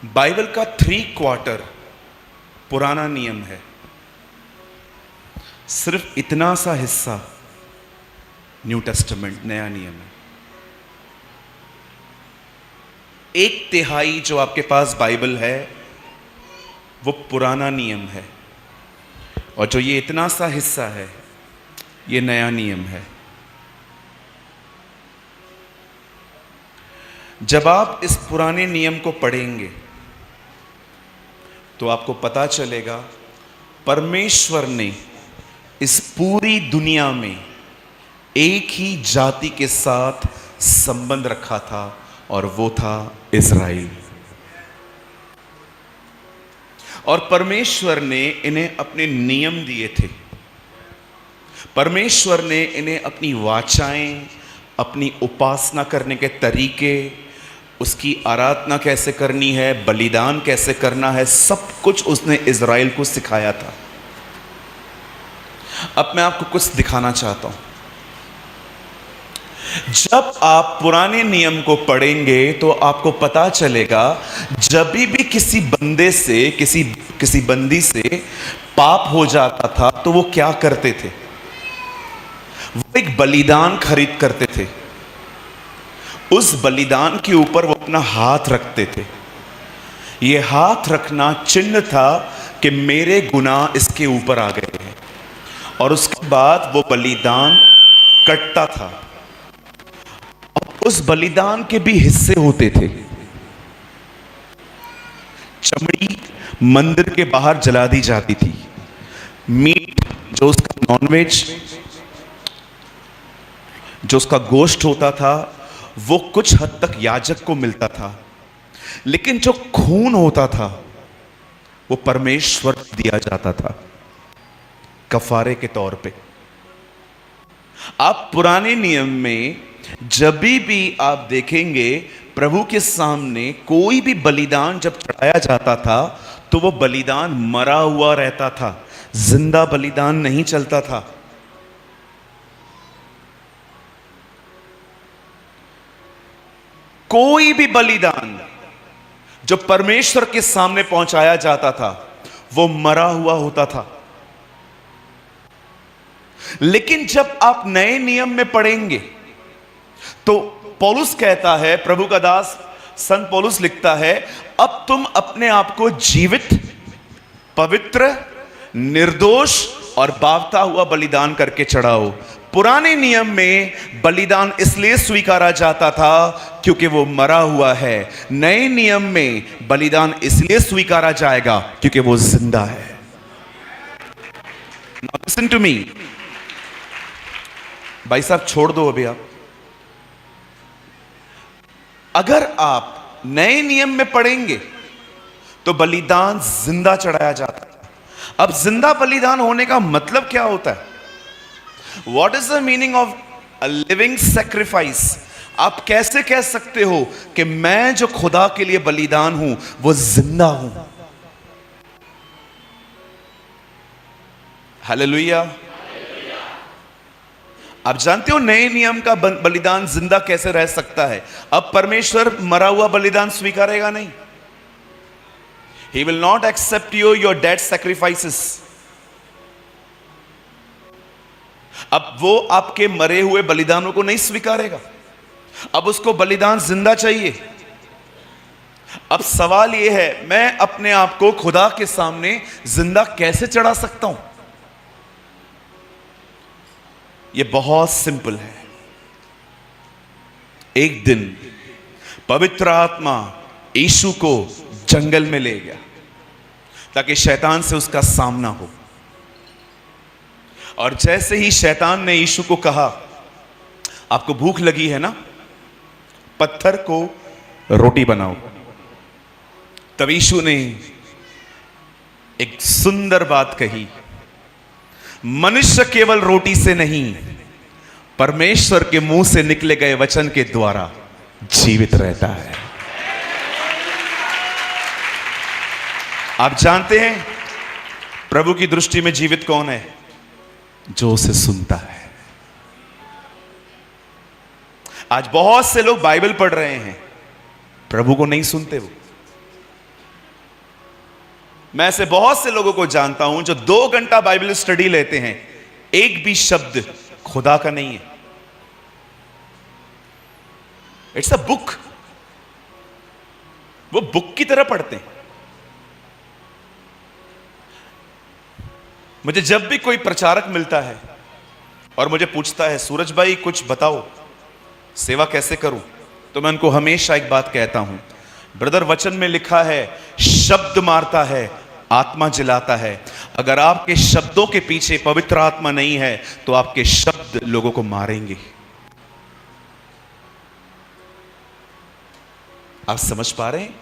Bible का 3/4 पुराना नियम है। सिर्फ इतना सा हिस्सा न्यू टेस्टामेंट, नया नियम है। 1/3 जो आपके पास बाइबल है वो पुराना नियम है, और जो ये इतना सा हिस्सा है ये नया नियम है। जब आप इस पुराने नियम को पढ़ेंगे तो आपको पता चलेगा परमेश्वर ने इस पूरी दुनिया में एक ही जाति के साथ संबंध रखा था, और वो था इज़राइल। और परमेश्वर ने इन्हें अपने नियम दिए थे। परमेश्वर ने इन्हें अपनी वाचाएं, अपनी उपासना करने के तरीके, उसकी आराधना कैसे करनी है, बलिदान कैसे करना है, सब कुछ उसने इज़राइल को सिखाया था। अब मैं आपको कुछ दिखाना चाहता हूं। जब आप पुराने नियम को पढ़ेंगे तो आपको पता चलेगा जब भी किसी बंदे से, किसी बंदी से पाप हो जाता था तो वो क्या करते थे? वो एक बलिदान खरीद करते थे। उस बलिदान के ऊपर वो अपना हाथ रखते थे। ये हाथ रखना चिन्ह था कि मेरे गुनाह इसके ऊपर आ गए हैं, और उसके बाद वो बलिदान कटता था। और उस बलिदान के भी हिस्से होते थे। चमड़ी मंदिर के बाहर जला दी जाती थी। मीट, जो उसका नॉनवेज, जो उसका गोश्त होता था, वो कुछ हद तक याजक को मिलता था, लेकिन जो खून होता था वो परमेश्वर को दिया जाता था कफारे के तौर पे। आप पुराने नियम में जब भी आप देखेंगे प्रभु के सामने कोई भी बलिदान जब चढ़ाया जाता था तो वो बलिदान मरा हुआ रहता था, जिंदा बलिदान नहीं चलता था। कोई भी बलिदान जो परमेश्वर के सामने पहुंचाया जाता था वो मरा हुआ होता था। लेकिन जब आप नए नियम में पढ़ेंगे तो पौलुस कहता है, प्रभु का दास संत पौलुस लिखता है, अब तुम अपने आप को जीवित, पवित्र, निर्दोष और बावता हुआ बलिदान करके चढ़ाओ। पुराने नियम में बलिदान इसलिए स्वीकारा जाता था क्योंकि वो मरा हुआ है। नए नियम में बलिदान इसलिए स्वीकारा जाएगा क्योंकि वो जिंदा है। Now listen to me। भाई साहब छोड़ दो अभी आप। अगर आप नए नियम में पढ़ेंगे तो बलिदान जिंदा चढ़ाया जाता है। अब जिंदा बलिदान होने का मतलब क्या होता है? What is the meaning of a living sacrifice? आप कैसे कह सकते हो कि मैं जो खुदा के लिए बलिदान हूं वो जिंदा हूं? हालेलुया। आप जानते हो नए नियम का बलिदान जिंदा कैसे रह सकता है? अब परमेश्वर मरा हुआ बलिदान स्वीकारेगा नहीं। He will not accept your dead sacrifices। अब वो आपके मरे हुए बलिदानों को नहीं स्वीकारेगा। अब उसको बलिदान जिंदा चाहिए। अब सवाल यह है, मैं अपने आप को खुदा के सामने जिंदा कैसे चढ़ा सकता हूं? यह बहुत सिंपल है। एक दिन पवित्र आत्मा यीशु को जंगल में ले गया ताकि शैतान से उसका सामना हो। और जैसे ही शैतान ने यीशु को कहा, आपको भूख लगी है ना, पत्थर को रोटी बनाओ, तब यीशु ने एक सुंदर बात कही, मनुष्य केवल रोटी से नहीं, परमेश्वर के मुंह से निकले गए वचन के द्वारा जीवित रहता है। आप जानते हैं प्रभु की दृष्टि में जीवित कौन है? जो उसे सुनता है। आज बहुत से लोग बाइबल पढ़ रहे हैं, प्रभु को नहीं सुनते। वो मैं ऐसे बहुत से लोगों को जानता हूं जो 2 घंटा बाइबल स्टडी लेते हैं, एक भी शब्द खुदा का नहीं है। इट्स अ बुक, वो बुक की तरह पढ़ते हैं। मुझे जब भी कोई प्रचारक मिलता है और मुझे पूछता है सूरज भाई कुछ बताओ, सेवा कैसे करूं, तो मैं उनको हमेशा एक बात कहता हूं, ब्रदर वचन में लिखा है शब्द मारता है, आत्मा जिलाता है। अगर आपके शब्दों के पीछे पवित्र आत्मा नहीं है तो आपके शब्द लोगों को मारेंगे। आप समझ पा रहे हैं?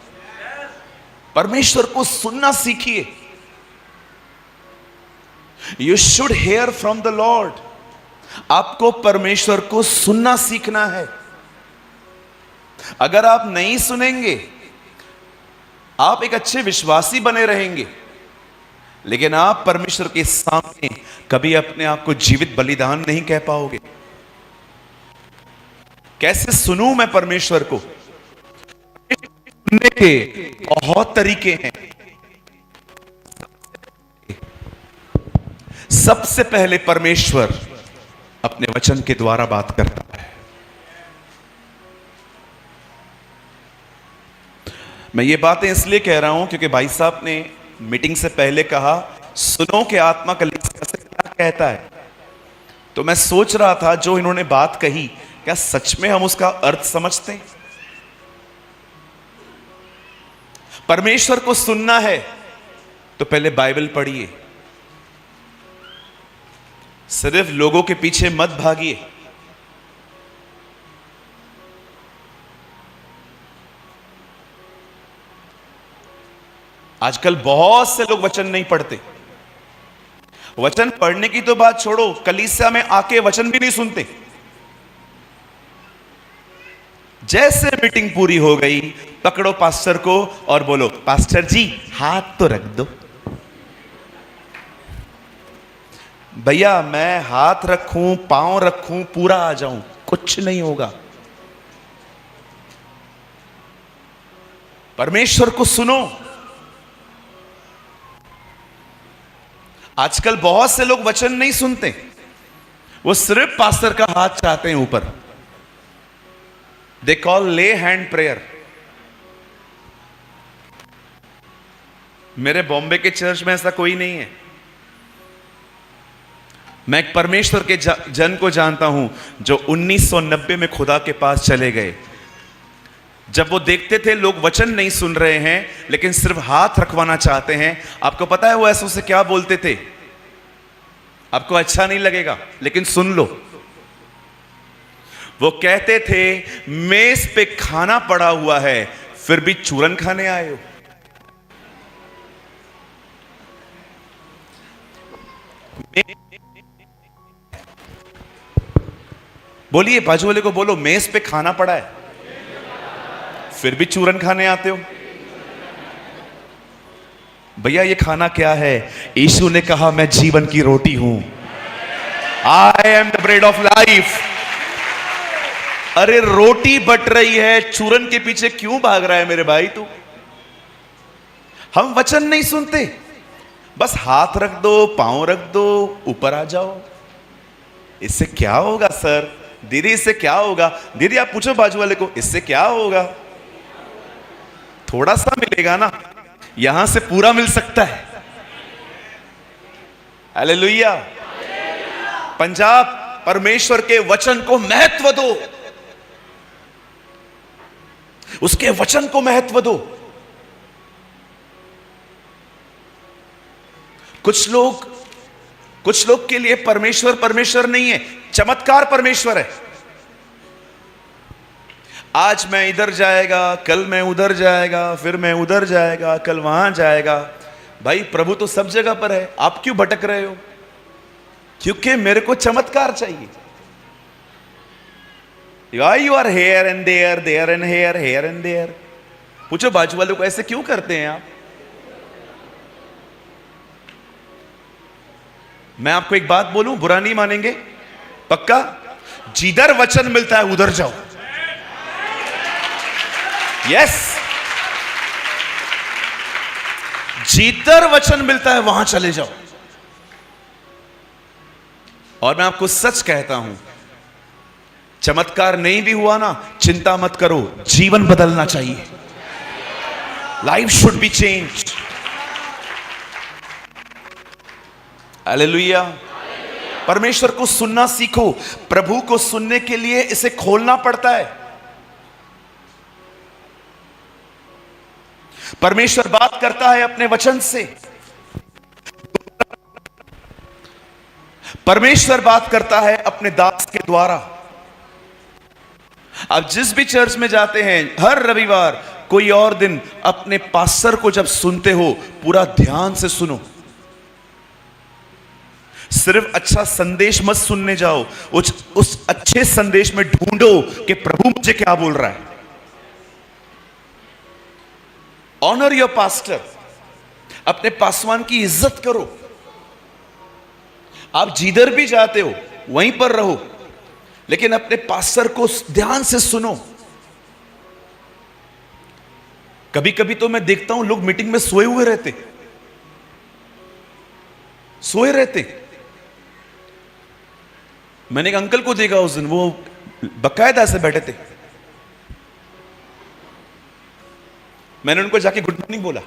परमेश्वर को सुनना सीखिए। You should hear from the Lord. आपको परमेश्वर को सुनना सीखना है। अगर आप नहीं सुनेंगे, आप एक अच्छे विश्वासी बने रहेंगे, लेकिन आप परमेश्वर के सामने कभी अपने आप को जीवित बलिदान नहीं कह पाओगे। कैसे सुनूं मैं परमेश्वर को? सुनने के बहुत तरीके हैं। सबसे पहले परमेश्वर अपने वचन के द्वारा बात करता है। मैं ये बातें इसलिए कह रहा हूं क्योंकि भाई साहब ने मीटिंग से पहले कहा सुनो कि आत्मा कलीसिया से क्या कहता है। तो मैं सोच रहा था जो इन्होंने बात कही, क्या सच में हम उसका अर्थ समझते हैं? परमेश्वर को सुनना है तो पहले बाइबल पढ़िए। सिर्फ लोगों के पीछे मत भागिए। आजकल बहुत से लोग वचन नहीं पढ़ते। वचन पढ़ने की तो बात छोड़ो, कलीसिया में आके वचन भी नहीं सुनते। जैसे मीटिंग पूरी हो गई, पकड़ो पास्टर को और बोलो पास्टर जी हाथ तो रख दो। भैया मैं हाथ रखूं, पांव रखूं, पूरा आ जाऊं, कुछ नहीं होगा। परमेश्वर को सुनो। आजकल बहुत से लोग वचन नहीं सुनते, वो सिर्फ पास्टर का हाथ चाहते हैं ऊपर। दे कॉल ले हैंड प्रेयर। मेरे बॉम्बे के चर्च में ऐसा कोई नहीं है। मैं एक परमेश्वर के जन को जानता हूं जो 1990 में खुदा के पास चले गए। जब वो देखते थे लोग वचन नहीं सुन रहे हैं लेकिन सिर्फ हाथ रखवाना चाहते हैं, आपको पता है वो ऐसों से क्या बोलते थे? आपको अच्छा नहीं लगेगा लेकिन सुन लो। वो कहते थे मेज पे खाना पड़ा हुआ है फिर भी चूरन खाने आए हो। बोलिए, बाजू वाले को बोलो मेज पे खाना पड़ा है फिर भी चूरन खाने आते हो। भैया ये खाना क्या है? यीशु ने कहा मैं जीवन की रोटी हूं। I am the bread of life. अरे रोटी बट रही है, चूरन के पीछे क्यों भाग रहा है मेरे भाई तू? हम वचन नहीं सुनते, बस हाथ रख दो, पांव रख दो, ऊपर आ जाओ। इससे क्या होगा सर? दीदी इससे क्या होगा? दीदी आप पूछो बाजू वाले को इससे क्या होगा? थोड़ा सा मिलेगा ना, यहां से पूरा मिल सकता है। हालेलुया। पंजाब, परमेश्वर के वचन को महत्व दो, उसके वचन को महत्व दो। कुछ लोग के लिए परमेश्वर परमेश्वर नहीं है, चमत्कार परमेश्वर है। आज मैं इधर जाएगा, कल मैं उधर जाएगा, फिर मैं उधर जाएगा, कल वहां जाएगा। भाई प्रभु तो सब जगह पर है, आप क्यों भटक रहे हो? क्योंकि मेरे को चमत्कार चाहिए। You are here and there, there and here, here and there. पूछो बाजू वालों को ऐसे क्यों करते हैं आप? मैं आपको एक बात बोलूं, बुरा नहीं मानेंगे पक्का? जिधर वचन मिलता है उधर जाओ। यस, जिधर वचन मिलता है वहां चले जाओ। और मैं आपको सच कहता हूं, चमत्कार नहीं भी हुआ ना, चिंता मत करो, जीवन बदलना चाहिए। Life should be changed. Hallelujah. परमेश्वर को सुनना सीखो। प्रभु को सुनने के लिए इसे खोलना पड़ता है। परमेश्वर बात करता है अपने वचन से। परमेश्वर बात करता है अपने दास के द्वारा। अब जिस भी चर्च में जाते हैं, हर रविवार कोई और दिन, अपने पास्टर को जब सुनते हो, पूरा ध्यान से सुनो। सिर्फ अच्छा संदेश मत सुनने जाओ, उस अच्छे संदेश में ढूंढो कि प्रभु मुझे क्या बोल रहा है। Honour your pastor. अपने पासवान की इज्जत करो। आप जिधर भी जाते हो वहीं पर रहो, लेकिन अपने पास्टर को ध्यान से सुनो। कभी कभी तो मैं देखता हूं लोग मीटिंग में सोए हुए रहते, सोए रहते। मैंने एक अंकल को देखा उस दिन, वो बकायदा ऐसे बैठे थे। मैंने उनको जाके गुड मॉर्निंग बोला।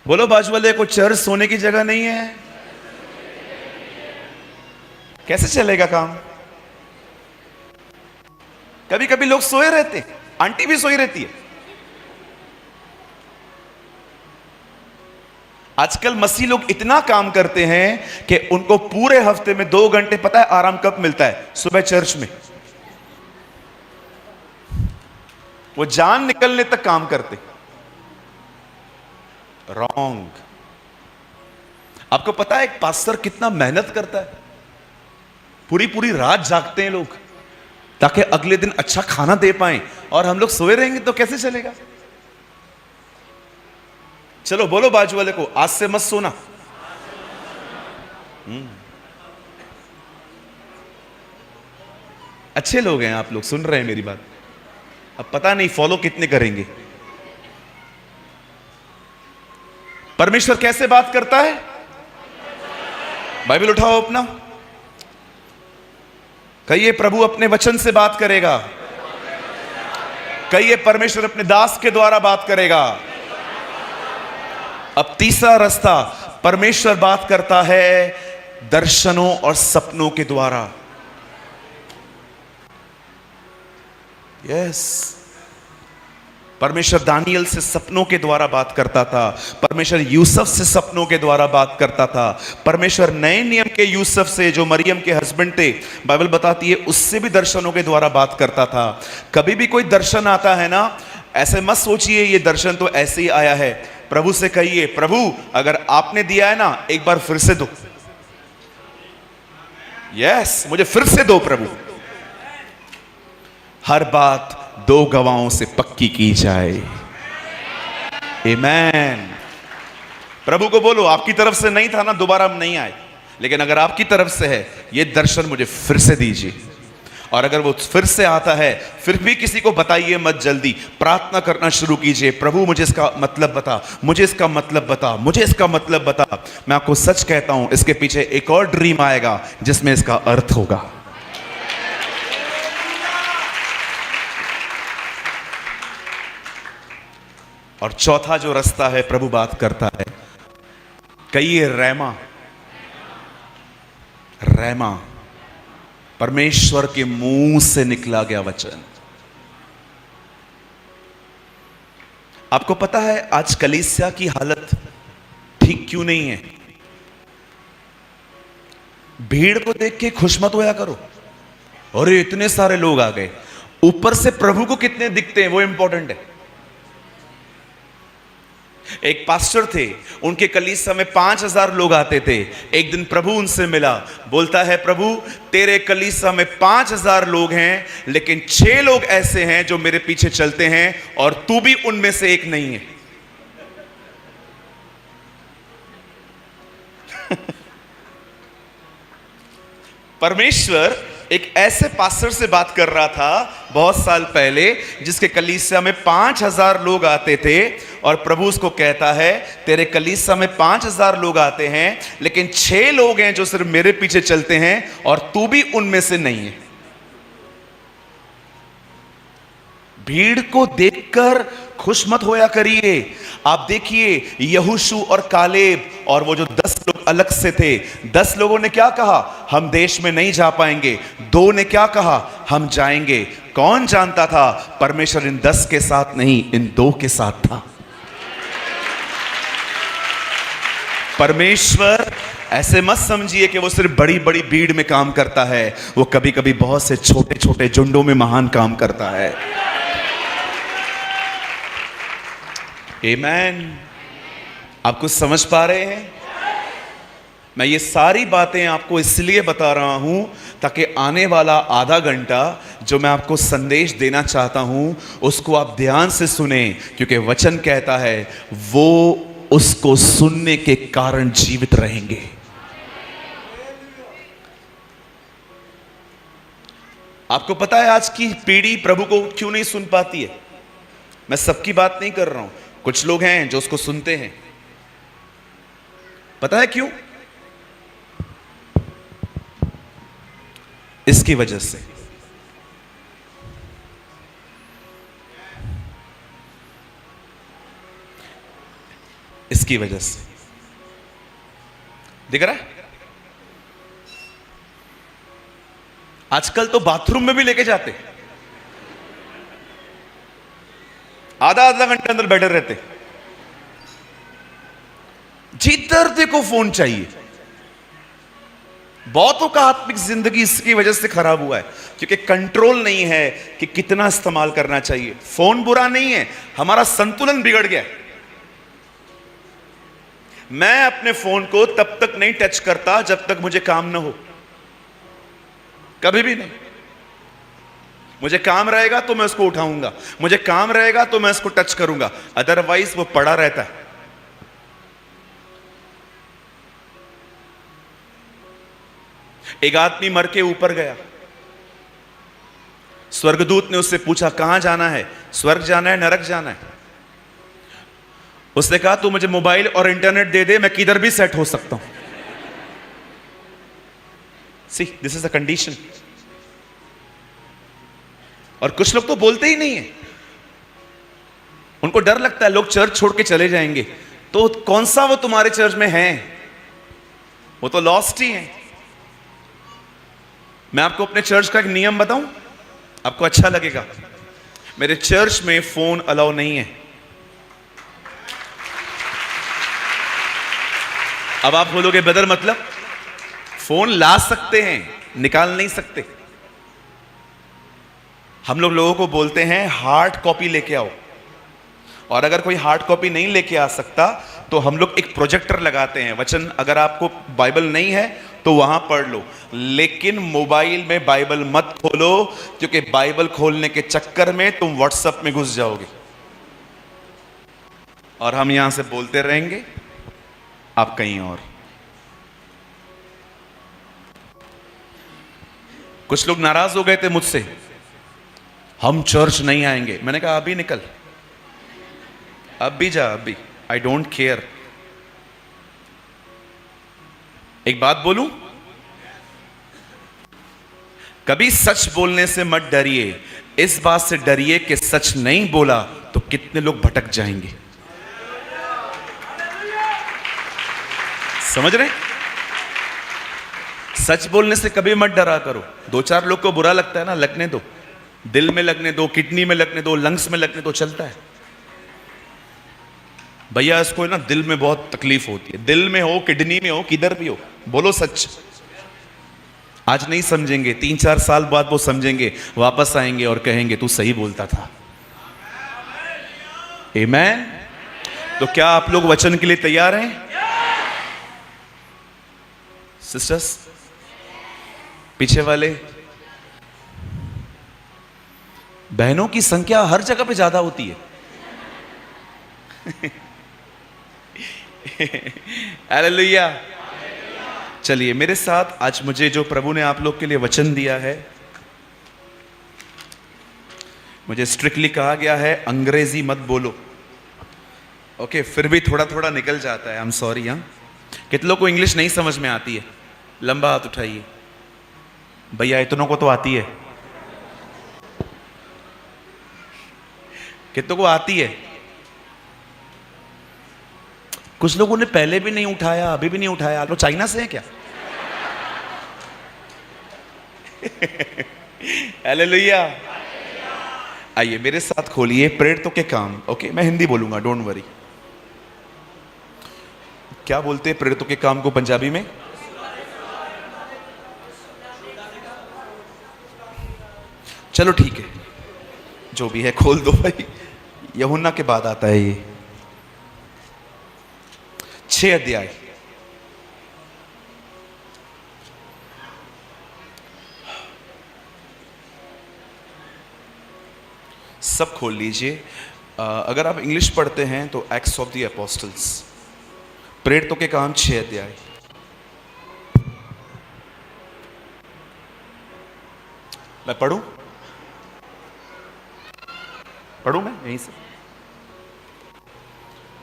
बोलो बाजू वाले को, चर्च सोने की जगह नहीं है। कैसे चलेगा काम? कभी कभी लोग सोए रहते, आंटी भी सोई रहती है। आजकल मसीह लोग इतना काम करते हैं कि उनको पूरे हफ्ते में 2 घंटे पता है आराम कब मिलता है? सुबह चर्च में। वो जान निकलने तक काम करते। रॉन्ग। आपको पता है एक पास्टर कितना मेहनत करता है? पूरी पूरी रात जागते हैं लोग ताकि अगले दिन अच्छा खाना दे पाएं, और हम लोग सोए रहेंगे तो कैसे चलेगा? चलो बोलो बाजू वाले को, आज से मत सोना। अच्छे लोग हैं आप लोग, सुन रहे हैं मेरी बात। अब पता नहीं फॉलो कितने करेंगे। परमेश्वर कैसे बात करता है? बाइबल उठाओ अपना, कहिए प्रभु अपने वचन से बात करेगा। कहिए परमेश्वर अपने दास के द्वारा बात करेगा। अब तीसरा रास्ता, परमेश्वर बात करता है दर्शनों और सपनों के द्वारा। यस, परमेश्वर दानियल से सपनों के द्वारा बात करता था। परमेश्वर यूसुफ से सपनों के द्वारा बात करता था। परमेश्वर नए नियम के यूसुफ से, जो मरियम के हस्बैंड थे, बाइबल बताती है उससे भी दर्शनों के द्वारा बात करता था। कभी भी कोई दर्शन आता है ना, ऐसे मत सोचिए ये दर्शन तो ऐसे ही आया है। प्रभु से कहिए, प्रभु अगर आपने दिया है ना, एक बार फिर से दो। यस, मुझे फिर से दो प्रभु। हर बात 2 गवाहों से पक्की की जाए। आमेन। प्रभु को बोलो, आपकी तरफ से नहीं था ना, दोबारा हम नहीं आए, लेकिन अगर आपकी तरफ से है, यह दर्शन मुझे फिर से दीजिए। और अगर वो फिर से आता है, फिर भी किसी को बताइए मत, जल्दी प्रार्थना करना शुरू कीजिए। प्रभु मुझे इसका मतलब बता, मुझे इसका मतलब बता, मुझे इसका मतलब बता। मैं आपको सच कहता हूं, इसके पीछे एक और ड्रीम आएगा जिसमें इसका अर्थ होगा। और चौथा जो रास्ता है, प्रभु बात करता है, कहिए रैमा। रैमा, परमेश्वर के मुंह से निकला गया वचन। आपको पता है आज कलीसिया की हालत ठीक क्यों नहीं है? भीड़ को देख के खुश मत होया करो, अरे इतने सारे लोग आ गए। ऊपर से प्रभु को कितने दिखते हैं वो इंपॉर्टेंट है। एक पास्टर थे, उनके कलीसिया में 5000 लोग आते थे। एक दिन प्रभु उनसे मिला, बोलता है प्रभु तेरे कलीसिया में 5000 लोग हैं, लेकिन 6 लोग ऐसे हैं जो मेरे पीछे चलते हैं, और तू भी उनमें से एक नहीं है। परमेश्वर एक ऐसे पास्टर से बात कर रहा था बहुत साल पहले, जिसके कलीसिया में 5,000 लोग आते थे, और प्रभु उसको कहता है तेरे कलीसिया में 5,000 लोग आते हैं, लेकिन 6 लोग हैं जो सिर्फ मेरे पीछे चलते हैं, और तू भी उनमें से नहीं है। भीड़ को देखकर खुश मत होया करिए। आप देखिए यहोशू और कालेब और वो जो 10 लोग अलग से थे, 10 लोगों ने क्या कहा, हम देश में नहीं जा पाएंगे। 2 ने क्या कहा, हम जाएंगे। कौन जानता था परमेश्वर इन 10 के साथ नहीं, इन 2 के साथ था। परमेश्वर ऐसे मत समझिए कि वो सिर्फ बड़ी बड़ी भीड़ में काम करता है, वो कभी कभी बहुत से छोटे छोटे झुंडों में महान काम करता है। आमेन। आप कुछ समझ पा रहे हैं? मैं ये सारी बातें आपको इसलिए बता रहा हूं ताकि आने वाला आधा घंटा जो मैं आपको संदेश देना चाहता हूं उसको आप ध्यान से सुने, क्योंकि वचन कहता है वो उसको सुनने के कारण जीवित रहेंगे। आपको पता है आज की पीढ़ी प्रभु को क्यों नहीं सुन पाती है? मैं सबकी बात नहीं कर रहा हूं, कुछ लोग हैं जो उसको सुनते हैं। पता है क्यों? इसकी वजह से, इसकी वजह से दिख रहा है आजकल तो बाथरूम में भी लेके जाते, आधा आधा घंटे अंदर बैठे रहते, जिधर देखो फोन चाहिए। बहुतों का आत्मिक जिंदगी इसकी वजह से खराब हुआ है, क्योंकि कंट्रोल नहीं है कि कितना इस्तेमाल करना चाहिए। फोन बुरा नहीं है, हमारा संतुलन बिगड़ गया है। मैं अपने फोन को तब तक नहीं टच करता जब तक मुझे काम ना हो, कभी भी नहीं। मुझे काम रहेगा तो मैं उसको उठाऊंगा, मुझे काम रहेगा तो मैं उसको टच करूंगा, अदरवाइज वो पड़ा रहता है। एक आदमी मर के ऊपर गया, स्वर्गदूत ने उससे पूछा कहां जाना है, स्वर्ग जाना है नरक जाना है? उसने कहा तू मुझे मोबाइल और इंटरनेट दे दे, मैं किधर भी सेट हो सकता हूं। See this is the condition. और कुछ लोग तो बोलते ही नहीं है, उनको डर लगता है लोग चर्च छोड़ के चले जाएंगे, तो कौन सा वो तुम्हारे चर्च में है, वो तो लॉस्ट ही है। मैं आपको अपने चर्च का एक नियम बताऊं, आपको अच्छा लगेगा। मेरे चर्च में फोन अलाउ नहीं है। अब आप बोलोगे ब्रदर मतलब? फोन ला सकते हैं, निकाल नहीं सकते। हम लोगों को बोलते हैं हार्ड कॉपी लेके आओ, और अगर कोई हार्ड कॉपी नहीं लेके आ सकता तो हम लोग एक प्रोजेक्टर लगाते हैं। वचन अगर आपको बाइबल नहीं है तो वहां पढ़ लो, लेकिन मोबाइल में बाइबल मत खोलो, क्योंकि बाइबल खोलने के चक्कर में तुम व्हाट्सएप में घुस जाओगे और हम यहां से बोलते रहेंगे, आप कहीं और। कुछ लोग नाराज हो गए थे मुझसे, हम चर्च नहीं आएंगे। मैंने कहा अभी निकल, अब भी जा, अभी, आई डोंट केयर। एक बात बोलूं, कभी सच बोलने से मत डरिए, इस बात से डरिए कि सच नहीं बोला तो कितने लोग भटक जाएंगे। समझ रहे? सच बोलने से कभी मत डरा करो। 2-4 लोग को बुरा लगता है ना, लगने दो, दिल में लगने दो, किडनी में लगने दो, लंग्स में लगने दो, चलता है। भैया इसको ना दिल में बहुत तकलीफ होती है, दिल में हो, किडनी में हो, किधर भी हो, बोलो सच। आज नहीं समझेंगे, 3-4 साल बाद वो समझेंगे, वापस आएंगे और कहेंगे तू सही बोलता था। आमेन। तो क्या आप लोग वचन के लिए तैयार हैं सिस्टर्स? पीछे वाले बहनों की संख्या हर जगह पे ज्यादा होती है। हालेलुया। चलिए मेरे साथ आज मुझे जो प्रभु ने आप लोग के लिए वचन दिया है, मुझे स्ट्रिक्टली कहा गया है अंग्रेजी मत बोलो। ओके, फिर भी थोड़ा थोड़ा निकल जाता है, आई एम सॉरी। हाँ, कितने लोग को इंग्लिश नहीं समझ में आती है? लंबा हाथ उठाइए। भैया इतनों को तो आती है। कितनों को आती है? कुछ लोगों ने पहले भी नहीं उठाया, अभी भी नहीं उठाया। आप लोग चाइना से हैं क्या? हालेलुया। आइए मेरे साथ खोलिए प्रेरितों के काम। ओके, मैं हिंदी बोलूंगा, डोंट वरी। क्या बोलते हैं प्रेरितों के काम को पंजाबी में? चलो ठीक है, जो भी है खोल दो भाई। यूहन्ना के बाद आता है ये 6 अध्याय। सब खोल लीजिए। अगर आप इंग्लिश पढ़ते हैं तो एक्ट्स ऑफ द अपोस्टल्स, प्रेरितों के काम 6 अध्याय। मैं पढ़ूं मैं यहीं से?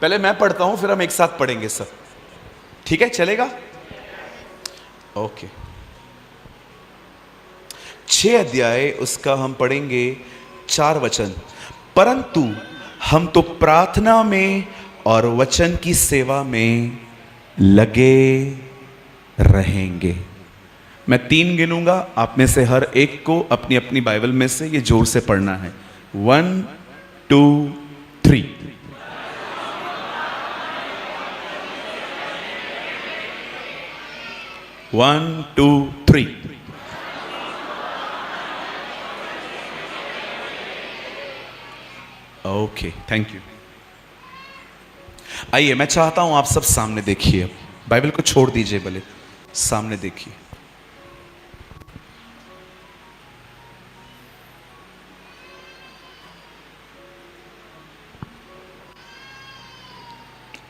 पहले मैं पढ़ता हूं, फिर हम एक साथ पढ़ेंगे सब। ठीक है, चलेगा? ओके। 6 अध्याय उसका हम पढ़ेंगे 4 वचन। परंतु हम तो प्रार्थना में और वचन की सेवा में लगे रहेंगे। मैं 3 गिनूंगा, आप में से हर एक को अपनी अपनी बाइबल में से ये जोर से पढ़ना है। 1 2 3। One two three. Okay, thank you. आइए, मैं चाहता हूं आप सब सामने देखिए। बाइबल को छोड़ दीजिए, भले सामने देखिए।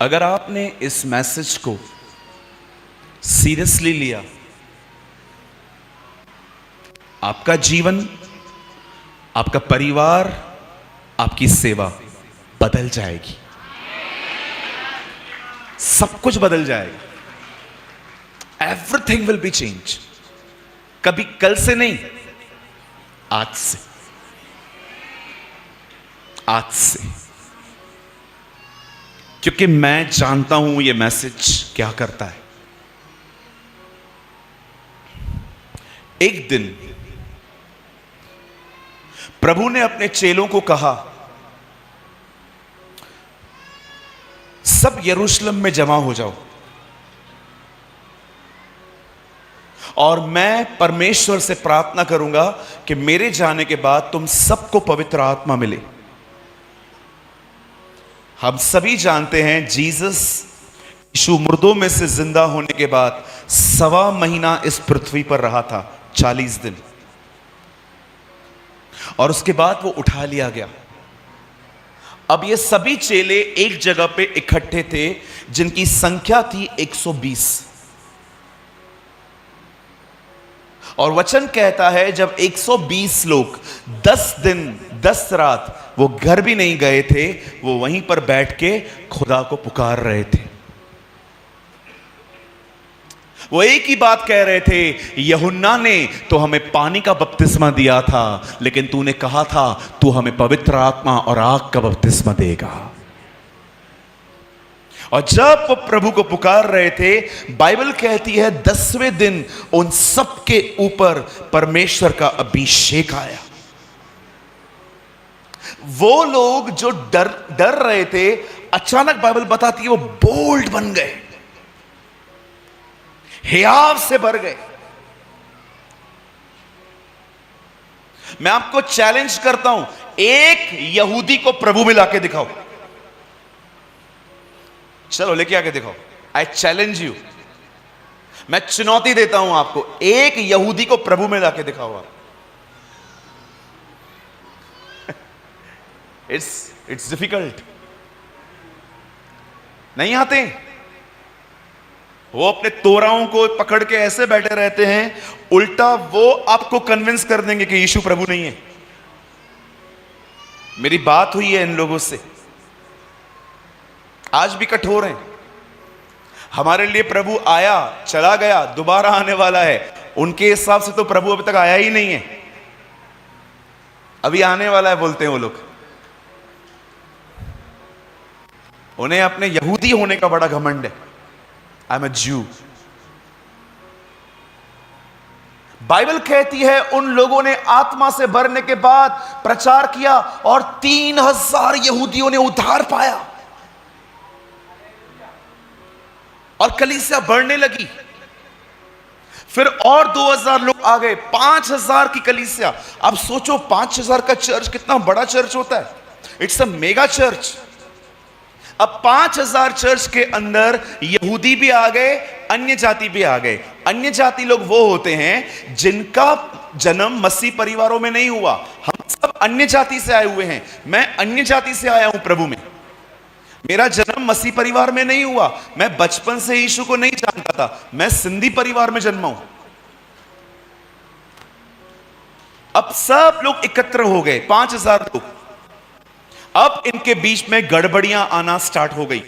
अगर आपने इस मैसेज को सीरियसली लिया, आपका जीवन, आपका परिवार, आपकी सेवा बदल जाएगी। सब कुछ बदल जाएगा। Everything will be change. कभी कल से नहीं, आज से। आज से। क्योंकि मैं जानता हूं यह मैसेज क्या करता है। एक दिन प्रभु ने अपने चेलों को कहा, सब यरूशलेम में जमा हो जाओ और मैं परमेश्वर से प्रार्थना करूंगा कि मेरे जाने के बाद तुम सबको पवित्र आत्मा मिले। हम सभी जानते हैं जीसस, यीशु मुर्दों में से जिंदा होने के बाद 1.25 महीना इस पृथ्वी पर रहा था, 40 दिन, और उसके बाद वो उठा लिया गया। अब ये सभी चेले एक जगह पे इकट्ठे थे जिनकी संख्या थी 120। और वचन कहता है जब 120 लोग 10 दिन 10 रात वो घर भी नहीं गए थे, वो वहीं पर बैठ के खुदा को पुकार रहे थे। वो एक ही बात कह रहे थे, यूहन्ना ने तो हमें पानी का बपतिस्मा दिया था, लेकिन तूने कहा था तू हमें पवित्र आत्मा और आग का बपतिस्मा देगा। और जब वो प्रभु को पुकार रहे थे, बाइबल कहती है 10वें दिन उन सब के ऊपर परमेश्वर का अभिषेक आया। वो लोग जो डर रहे थे, अचानक बाइबल बताती है वो बोल्ड बन गए, हियाव से भर गए। मैं आपको चैलेंज करता हूं, एक यहूदी को प्रभु में लाके दिखाओ। चलो लेके आके दिखाओ। आई चैलेंज यू, मैं चुनौती देता हूं आपको, एक यहूदी को प्रभु में लाके दिखाओ आप। It's difficult. नहीं आते? वो अपने तोराओं को पकड़ के ऐसे बैठे रहते हैं, उल्टा वो आपको कन्विंस कर देंगे कि यीशु प्रभु नहीं है। मेरी बात हुई है इन लोगों से, आज भी कठोर हैं। हमारे लिए प्रभु आया, चला गया, दोबारा आने वाला है। उनके हिसाब से तो प्रभु अभी तक आया ही नहीं है, अभी आने वाला है बोलते हैं वो लोग। उन्हें अपने यहूदी होने का बड़ा घमंड है। आई एम अ ज्यू। बाइबल कहती है उन लोगों ने आत्मा से भरने के बाद प्रचार किया और 3000 यहूदियों ने उद्धार पाया और कलीसिया बढ़ने लगी। फिर और 2000 लोग आ गए, 5000 की कलीसिया। अब सोचो 5000 का चर्च कितना बड़ा चर्च होता है। It's a mega church. अब 5000 चर्च के अंदर यहूदी भी आ गए, अन्य जाति भी आ गए। अन्य जाति लोग वो होते हैं जिनका जन्म मसीह परिवारों में नहीं हुआ। हम सब अन्य जाति से आए हुए हैं। मैं अन्य जाति से आया हूं प्रभु में। मेरा जन्म मसीह परिवार में नहीं हुआ। मैं बचपन से यीशु को नहीं जानता था। मैं सिंधी परिवार में जन्मा हूं। अब सब लोग एकत्र हो गए, 5000 लोग। अब इनके बीच में गड़बड़ियां आना स्टार्ट हो गई।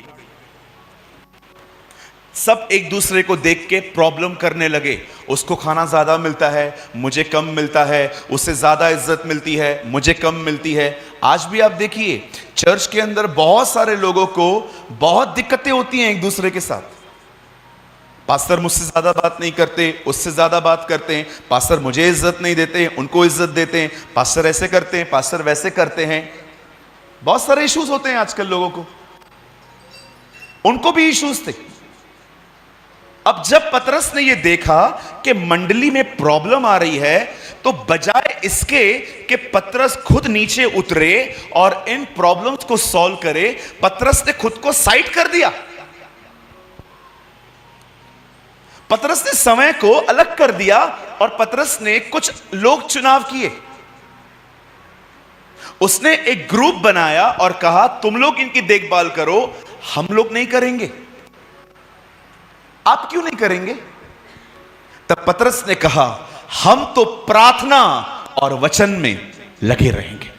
सब एक दूसरे को देख के प्रॉब्लम करने लगे। उसको खाना ज्यादा मिलता है, मुझे कम मिलता है। उससे ज्यादा इज्जत मिलती है, मुझे कम मिलती है। आज भी आप देखिए चर्च के अंदर बहुत सारे लोगों को बहुत दिक्कतें होती हैं एक दूसरे के साथ। पास्टर मुझसे ज्यादा बात नहीं करते, उससे ज्यादा बात करते हैं। पास्टर मुझे इज्जत नहीं देते, उनको इज्जत देते हैं। पास्टर ऐसे करते हैं, पास्टर वैसे करते हैं। बहुत सारे इश्यूज होते हैं आजकल लोगों को। उनको भी इश्यूज थे। अब जब पतरस ने यह देखा कि मंडली में प्रॉब्लम आ रही है, तो बजाय इसके कि पतरस खुद नीचे उतरे और इन प्रॉब्लम्स को सॉल्व करे, पतरस ने खुद को साइड कर दिया। पतरस ने समय को अलग कर दिया और पतरस ने कुछ लोग चुनाव किए। उसने एक ग्रुप बनाया और कहा तुम लोग इनकी देखभाल करो, हम लोग नहीं करेंगे। आप क्यों नहीं करेंगे? तब पतरस ने कहा हम तो प्रार्थना और वचन में लगे रहेंगे।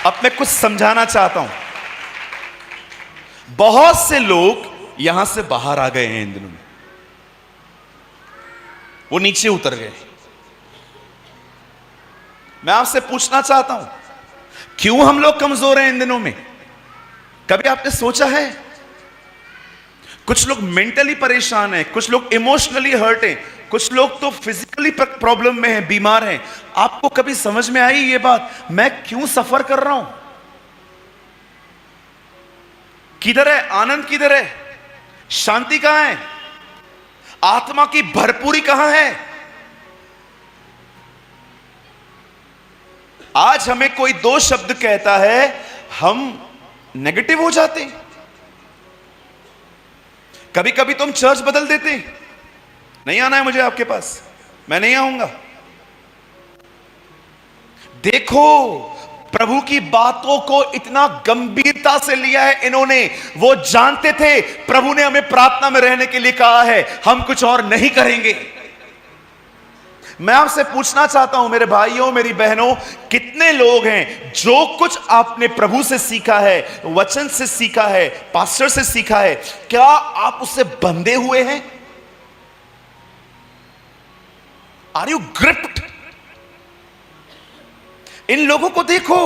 अब मैं कुछ समझाना चाहता हूं। बहुत से लोग यहां से बाहर आ गए हैं इन दिनों में, वो नीचे उतर गए। मैं आपसे पूछना चाहता हूं क्यों हम लोग कमजोर हैं इन दिनों में? कभी आपने सोचा है? कुछ लोग मेंटली परेशान हैं, कुछ लोग इमोशनली हर्ट हैं, कुछ लोग तो फिजिकली प्रॉब्लम में हैं, बीमार हैं। आपको कभी समझ में आई ये बात, मैं क्यों सफर कर रहा हूं? किधर है आनंद? किधर है शांति? कहां है आत्मा की भरपूरी? कहां है? आज हमें कोई दो शब्द कहता है, हम नेगेटिव हो जाते हैं। कभी कभी तुम चर्च बदल देते हैं। नहीं आना है मुझे आपके पास, मैं नहीं आऊंगा। देखो प्रभु की बातों को इतना गंभीरता से लिया है इन्होंने। वो जानते थे प्रभु ने हमें प्रार्थना में रहने के लिए कहा है, हम कुछ और नहीं करेंगे। मैं आपसे पूछना चाहता हूं मेरे भाइयों, मेरी बहनों, कितने लोग हैं जो कुछ आपने प्रभु से सीखा है, वचन से सीखा है, पास्टर से सीखा है, क्या आप उससे बंधे हुए हैं? Are you gripped? इन लोगों को देखो,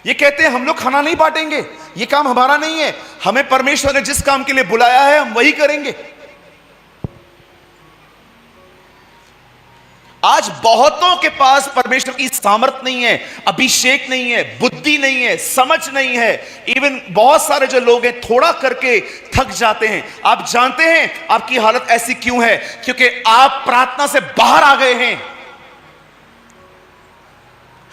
ये कहते हैं हम लोग खाना नहीं बांटेंगे, ये काम हमारा नहीं है, हमें परमेश्वर ने जिस काम के लिए बुलाया है हम वही करेंगे। आज बहुतों के पास परमेश्वर की सामर्थ नहीं है, अभिषेक नहीं है, बुद्धि नहीं है, समझ नहीं है। इवन बहुत सारे जो लोग हैं थोड़ा करके थक जाते हैं। आप जानते हैं आपकी हालत ऐसी क्यों है? क्योंकि आप प्रार्थना से बाहर आ गए हैं।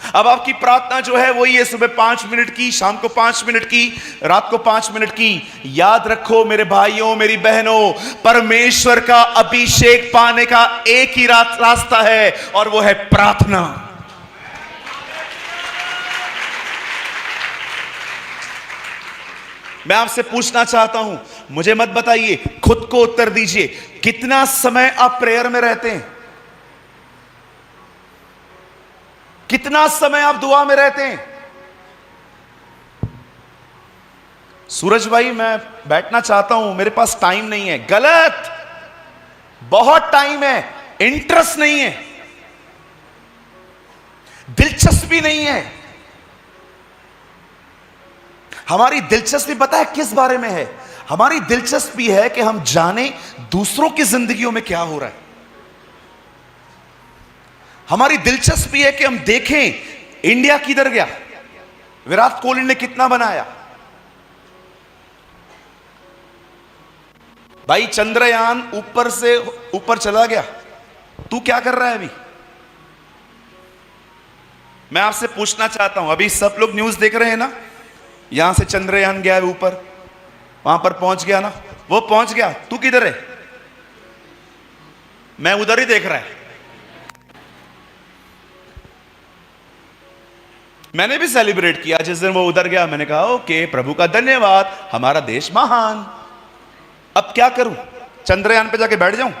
अब आपकी प्रार्थना जो है वही है, सुबह 5 मिनट की, शाम को 5 मिनट की, रात को 5 मिनट की। याद रखो मेरे भाइयों, मेरी बहनों, परमेश्वर का अभिषेक पाने का एक ही रास्ता है और वो है प्रार्थना। मैं आपसे पूछना चाहता हूं, मुझे मत बताइए, खुद को उत्तर दीजिए, कितना समय आप प्रेयर में रहते हैं? कितना समय आप दुआ में रहते हैं? सूरज भाई मैं बैठना चाहता हूं, मेरे पास टाइम नहीं है। गलत, बहुत टाइम है, इंटरेस्ट नहीं है, दिलचस्पी नहीं है। हमारी दिलचस्पी पता है किस बारे में है? हमारी दिलचस्पी है कि हम जाने दूसरों की जिंदगियों में क्या हो रहा है। हमारी दिलचस्पी है कि हम देखें इंडिया किधर गया, विराट कोहली ने कितना बनाया। भाई चंद्रयान ऊपर से ऊपर चला गया, तू क्या कर रहा है अभी? मैं आपसे पूछना चाहता हूं, अभी सब लोग न्यूज देख रहे हैं ना, यहां से चंद्रयान गया है ऊपर, वहां पर पहुंच गया ना, वो पहुंच गया, तू किधर है? मैं उधर ही देख रहा है। मैंने भी सेलिब्रेट किया जिस दिन वो उधर गया, मैंने कहा ओके प्रभु का धन्यवाद, हमारा देश महान। अब क्या करूं, चंद्रयान पे जाके बैठ जाऊं?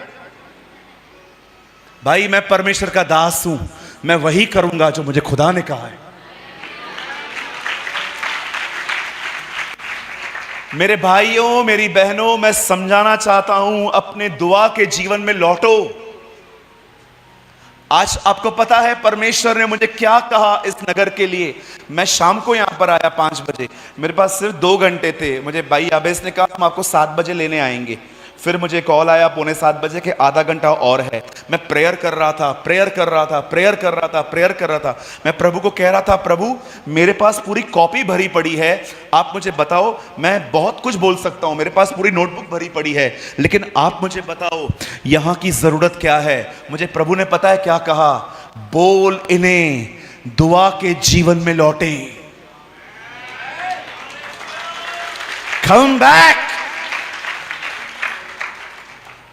भाई मैं परमेश्वर का दास हूं, मैं वही करूंगा जो मुझे खुदा ने कहा है। मेरे भाइयों मेरी बहनों, मैं समझाना चाहता हूं, अपने दुआ के जीवन में लौटो। आज आपको पता है परमेश्वर ने मुझे क्या कहा इस नगर के लिए? मैं शाम को यहां पर आया 5 बजे, मेरे पास सिर्फ 2 घंटे थे। मुझे भाई आबेस ने कहा हम आपको 7 बजे लेने आएंगे। फिर मुझे कॉल आया 6:45 बजे के आधा घंटा और है। मैं प्रेयर कर रहा था, प्रेयर कर रहा था, प्रेयर कर रहा था, प्रेयर कर रहा था। मैं प्रभु को कह रहा था, प्रभु मेरे पास पूरी कॉपी भरी पड़ी है, आप मुझे बताओ, मैं बहुत कुछ बोल सकता हूं, मेरे पास पूरी नोटबुक भरी पड़ी है, लेकिन आप मुझे बताओ यहां की जरूरत क्या है। मुझे प्रभु ने पता है क्या कहा? बोल इन्हें दुआ के जीवन में लौटे। कम बैक,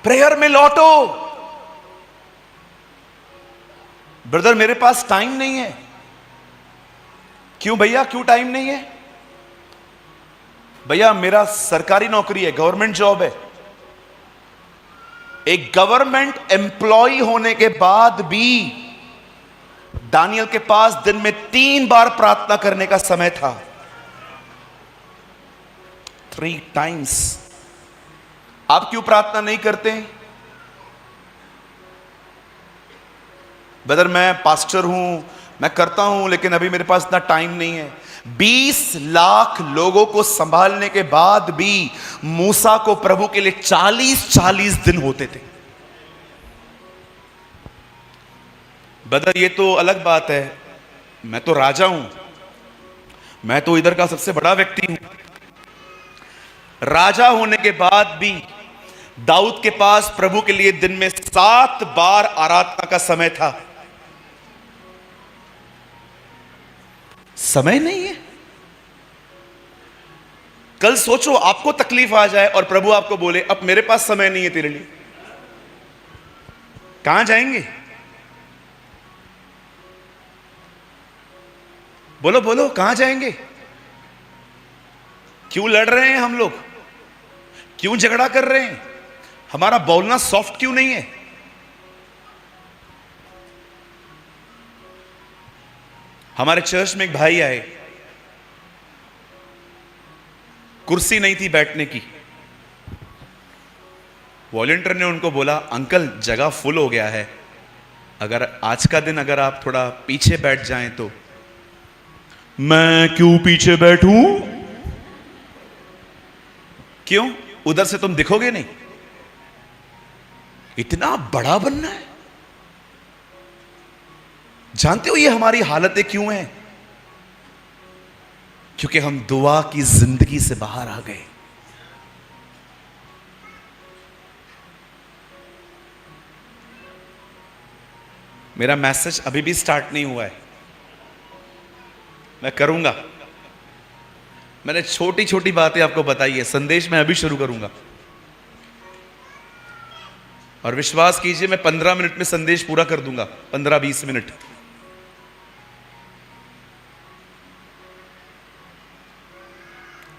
प्रेयर में लौटो। ब्रदर मेरे पास टाइम नहीं है। क्यों भैया, क्यों टाइम नहीं है? भैया मेरा सरकारी नौकरी है, गवर्नमेंट जॉब है। एक गवर्नमेंट एम्प्लॉय होने के बाद भी दानियल के पास दिन में 3 बार प्रार्थना करने का समय था। 3 टाइम्स। आप क्यों प्रार्थना नहीं करते? ब्रदर मैं पास्टर हूं, मैं करता हूं, लेकिन अभी मेरे पास इतना टाइम नहीं है। 20 लाख लोगों को संभालने के बाद भी मूसा को प्रभु के लिए 40-40 दिन होते थे। ब्रदर ये तो अलग बात है, मैं तो राजा हूं, मैं तो इधर का सबसे बड़ा व्यक्ति हूं। राजा होने के बाद भी दाऊद के पास प्रभु के लिए दिन में 7 बार आराधना का समय था। समय नहीं है। कल सोचो आपको तकलीफ आ जाए और प्रभु आपको बोले अब मेरे पास समय नहीं है तेरे लिए, कहां जाएंगे? बोलो बोलो, कहां जाएंगे? क्यों लड़ रहे हैं हम लोग? क्यों झगड़ा कर रहे हैं? हमारा बोलना सॉफ्ट क्यों नहीं है? हमारे चर्च में एक भाई आए, कुर्सी नहीं थी बैठने की। वॉलंटियर ने उनको बोला अंकल जगह फुल हो गया है, अगर आज का दिन अगर आप थोड़ा पीछे बैठ जाएं तो। मैं क्यों पीछे बैठूं? क्यों? उधर से तुम दिखोगे नहीं। इतना बड़ा बनना है? जानते हो ये हमारी हालतें क्यों हैं? क्योंकि हम दुआ की जिंदगी से बाहर आ गए। मेरा मैसेज अभी भी स्टार्ट नहीं हुआ है, मैं करूंगा। मैंने छोटी छोटी बातें आपको बताई है, संदेश मैं अभी शुरू करूंगा। और विश्वास कीजिए मैं 15 मिनट में संदेश पूरा कर दूंगा, 15-20 मिनट।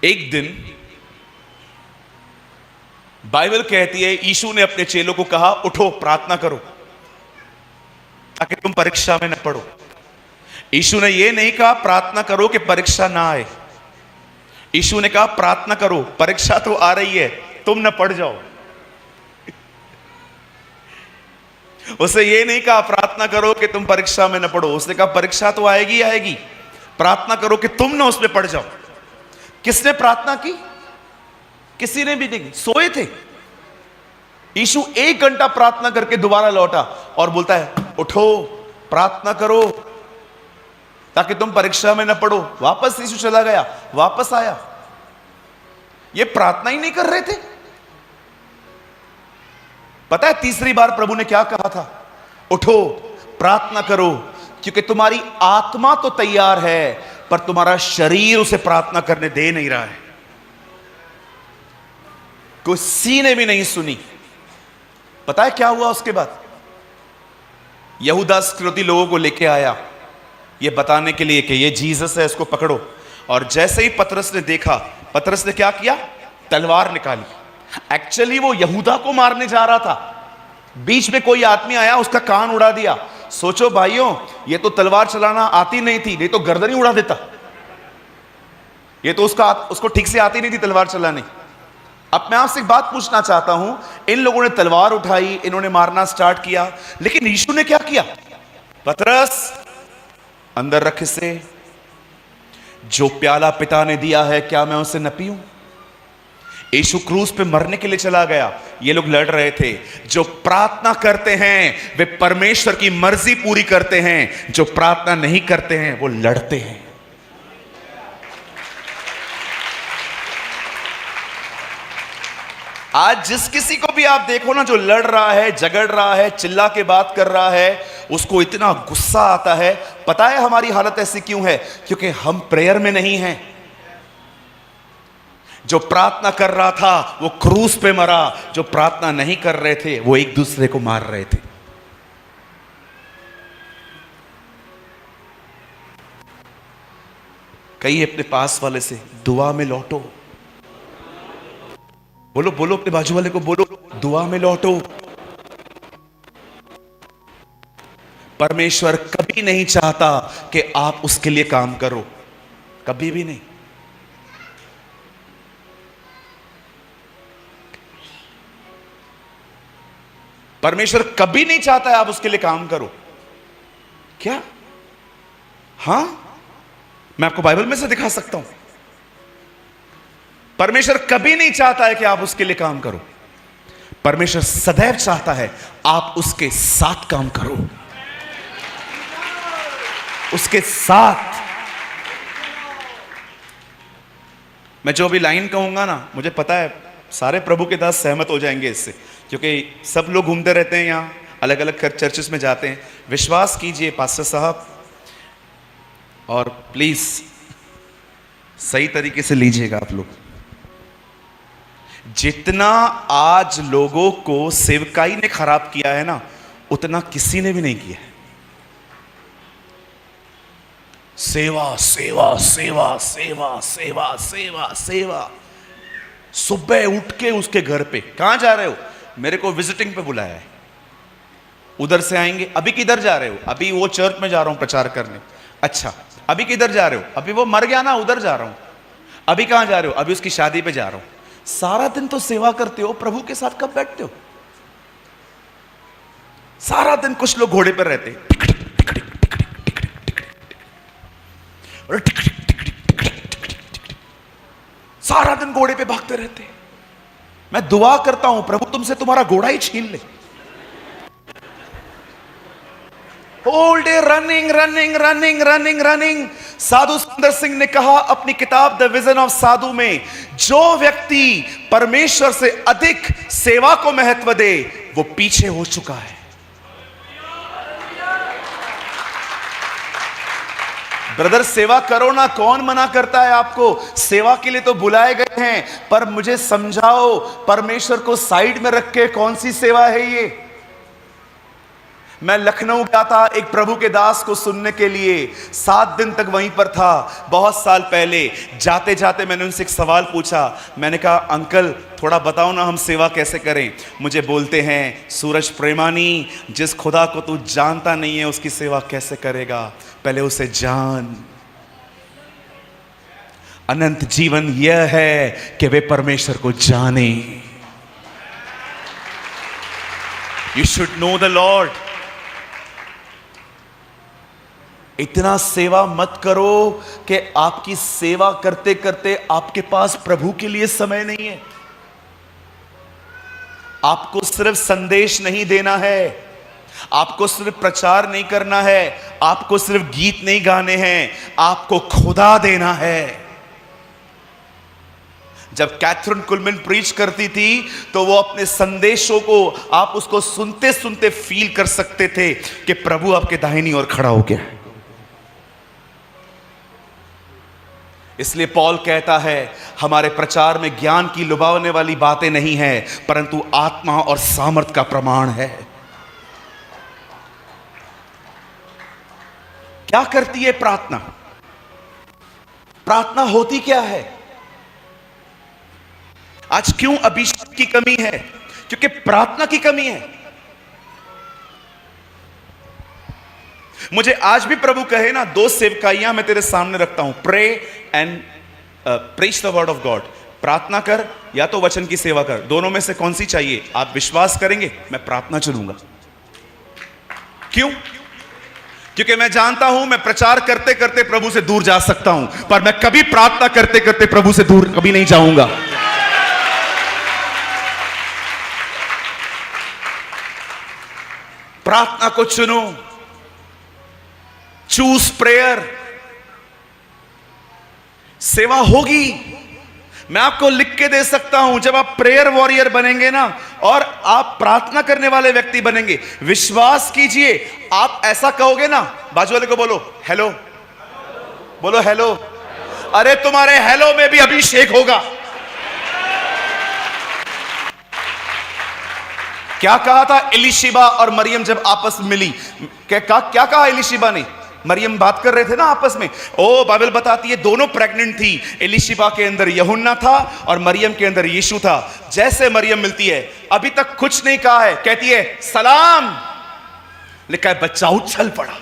एक दिन बाइबल कहती है यीशु ने अपने चेलों को कहा, उठो प्रार्थना करो ताकि तुम परीक्षा में न पड़ो। यीशु ने यह नहीं कहा प्रार्थना करो कि परीक्षा ना आए। यीशु ने कहा प्रार्थना करो, परीक्षा तो आ रही है, तुम न पड़ जाओ। उसे यह नहीं कहा प्रार्थना करो कि तुम परीक्षा में न पड़ो। उसने कहा परीक्षा तो आएगी आएगी, प्रार्थना करो कि तुम ना उसमें पड़ जाओ। किसने प्रार्थना की? किसी ने भी नहीं, सोए थे। यीशु 1 घंटा प्रार्थना करके दोबारा लौटा और बोलता है उठो प्रार्थना करो ताकि तुम परीक्षा में न पड़ो। वापस यीशु चला गया, वापस आया। ये प्रार्थना ही नहीं कर रहे थे। पता है तीसरी बार प्रभु ने क्या कहा था? उठो प्रार्थना करो, क्योंकि तुम्हारी आत्मा तो तैयार है पर तुम्हारा शरीर उसे प्रार्थना करने दे नहीं रहा है। किसी ने भी नहीं सुनी। पता है क्या हुआ उसके बाद? यहूदा इस्करियोती लोगों को लेके आया ये बताने के लिए कि ये जीसस है, इसको पकड़ो। और जैसे ही पतरस ने देखा, पतरस ने क्या किया? तलवार निकाली। एक्चुअली वो यहूदा को मारने जा रहा था, बीच में कोई आदमी आया, उसका कान उड़ा दिया। सोचो भाइयों, ये तो तलवार चलाना आती नहीं थी, नहीं तो गर्दन ही उड़ा देता। ये तो उसको ठीक से आती नहीं थी तलवार चलानी। अब मैं आपसे एक बात पूछना चाहता हूं, इन लोगों ने तलवार उठाई, इन्होंने मारना स्टार्ट किया, लेकिन यीशु ने क्या किया? पतरस अंदर रख इसे, जो प्याला पिता ने दिया है क्या मैं उसे न पीऊं? यीशु क्रूस पे मरने के लिए चला गया। ये लोग लड़ रहे थे। जो प्रार्थना करते हैं वे परमेश्वर की मर्जी पूरी करते हैं, जो प्रार्थना नहीं करते हैं वो लड़ते हैं। आज जिस किसी को भी आप देखो ना, जो लड़ रहा है, झगड़ रहा है, चिल्ला के बात कर रहा है, उसको इतना गुस्सा आता है। पता है हमारी हालत ऐसी क्यों है? क्योंकि हम प्रेयर में नहीं हैं। जो प्रार्थना कर रहा था वो क्रूस पे मरा, जो प्रार्थना नहीं कर रहे थे वो एक दूसरे को मार रहे थे। कहिए अपने पास वाले से, दुआ में लौटो। बोलो बोलो अपने बाजू वाले को, बोलो दुआ में लौटो। परमेश्वर कभी नहीं चाहता कि आप उसके लिए काम करो, कभी भी नहीं। परमेश्वर कभी नहीं चाहता है आप उसके लिए काम करो। क्या? हां, मैं आपको बाइबल में से दिखा सकता हूं। परमेश्वर कभी नहीं चाहता है कि आप उसके लिए काम करो। परमेश्वर सदैव चाहता है आप उसके साथ काम करो, उसके साथ। मैं जो भी लाइन कहूंगा ना, मुझे पता है सारे प्रभु के दास सहमत हो जाएंगे इससे, क्योंकि सब लोग घूमते रहते हैं यहां, अलग अलग चर्चेस में जाते हैं। विश्वास कीजिए पास्टर साहब, और प्लीज सही तरीके से लीजिएगा आप लोग। जितना आज लोगों को सेवकाई ने खराब किया है ना, उतना किसी ने भी नहीं किया है। सेवा सेवा सेवा सेवा सेवा सेवा सेवा। सुबह उठ के उसके घर पे, कहां जा रहे हो? मेरे को विजिटिंग पे बुलाया है, उधर से आएंगे। अभी किधर जा रहे हो? अभी वो चर्च में जा रहा हूं प्रचार करने। अच्छा, अभी किधर जा रहे हो? अभी वो मर गया ना, उधर जा रहा हूं। अभी कहां जा रहे हो? अभी उसकी शादी पे जा रहा हूं। सारा दिन तो सेवा करते हो, प्रभु के साथ कब बैठते हो? सारा दिन कुछ लोग घोड़े पर रहते, सारा दिन घोड़े पे भागते रहते। मैं दुआ करता हूं प्रभु तुमसे तुम्हारा घोड़ा ही छीन ले। All day running, running, running, running, running. साधु सुंदर सिंह ने कहा अपनी किताब द विजन ऑफ साधु में, जो व्यक्ति परमेश्वर से अधिक सेवा को महत्व दे वो पीछे हो चुका है। ब्रदर सेवा करो ना, कौन मना करता है आपको? सेवा के लिए तो बुलाए गए हैं, पर मुझे समझाओ परमेश्वर को साइड में रख के कौन सी सेवा है ये? मैं लखनऊ गया था एक प्रभु के दास को सुनने के लिए, 7 दिन तक वहीं पर था, बहुत साल पहले। जाते जाते मैंने उनसे एक सवाल पूछा। मैंने कहा, अंकल थोड़ा बताओ ना, हम सेवा कैसे करें? मुझे बोलते हैं, सूरज प्रेमानी, जिस खुदा को तू जानता नहीं है उसकी सेवा कैसे करेगा? पहले उसे जान। अनंत जीवन यह है कि वे परमेश्वर को जाने। You should know the Lord. इतना सेवा मत करो कि आपकी सेवा करते करते आपके पास प्रभु के लिए समय नहीं है। आपको सिर्फ संदेश नहीं देना है, आपको सिर्फ प्रचार नहीं करना है, आपको सिर्फ गीत नहीं गाने हैं, आपको खुदा देना है। जब कैथरीन कुलमैन प्रीच करती थी तो वो अपने संदेशों को आप उसको सुनते सुनते फील कर सकते थे कि प्रभु आपके दाहिनी ओर खड़ा हो गया है। इसलिए पौल कहता है, हमारे प्रचार में ज्ञान की लुभावने वाली बातें नहीं है, परंतु आत्मा और सामर्थ का प्रमाण है। क्या करती है प्रार्थना? प्रार्थना होती क्या है? आज क्यों अभिषेक की कमी है? क्योंकि प्रार्थना की कमी है। मुझे आज भी प्रभु कहे ना, 2 सेवकाइयां मैं तेरे सामने रखता हूं, pray and preach the word of God. प्रार्थना कर या तो वचन की सेवा कर, दोनों में से कौन सी चाहिए? आप विश्वास करेंगे मैं प्रार्थना चुनूंगा। क्यों? क्योंकि मैं जानता हूं मैं प्रचार करते करते प्रभु से दूर जा सकता हूं, पर मैं कभी प्रार्थना करते करते प्रभु से दूर कभी नहीं जाऊंगा। प्रार्थना को चुनो। Choose prayer. सेवा होगी। मैं आपको लिख के दे सकता हूं, जब आप प्रेयर वॉरियर बनेंगे ना और आप प्रार्थना करने वाले व्यक्ति बनेंगे, विश्वास कीजिए आप ऐसा कहोगे ना, बाजू वाले को बोलो हेलो, बोलो हेलो। अरे तुम्हारे हेलो में भी अभिषेक होगा। क्या कहा था एलिशिबा और मरियम जब आपस में मिली? क्या कहा एलिशिबा ने? मरियम बात कर रहे थे ना आपस में। ओ बाइबल बताती है दोनों प्रेग्नेंट थी। एलिशिबा के अंदर यूहन्ना था और मरियम के अंदर यीशु था। जैसे मरियम मिलती है, अभी तक कुछ नहीं कहा है, कहती है सलाम, लिखा है बच्चा उछल पड़ा।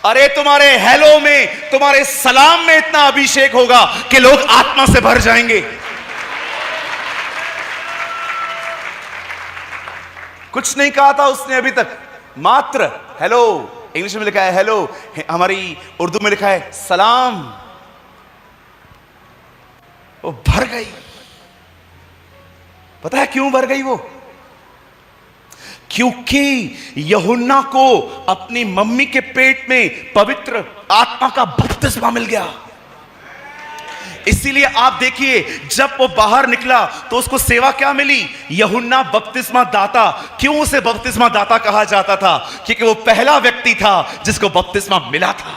अरे तुम्हारे हेलो में, तुम्हारे सलाम में इतना अभिषेक होगा कि लोग आत्मा से भर जाएंगे। कुछ नहीं कहा था उसने अभी तक, मात्र हेलो। इंग्लिश में लिखा है हेलो, हमारी उर्दू में लिखा है सलाम। वो भर गई। पता है क्यों भर गई वो? क्योंकि यूहन्ना को अपनी मम्मी के पेट में पवित्र आत्मा का बपतिस्मा मिल गया। इसीलिए आप देखिए जब वो बाहर निकला तो उसको सेवा क्या मिली? यूहन्ना बपतिस्मा दाता। क्यों उसे बपतिस्मा दाता कहा जाता था? क्योंकि वो पहला व्यक्ति था जिसको बपतिस्मा मिला था।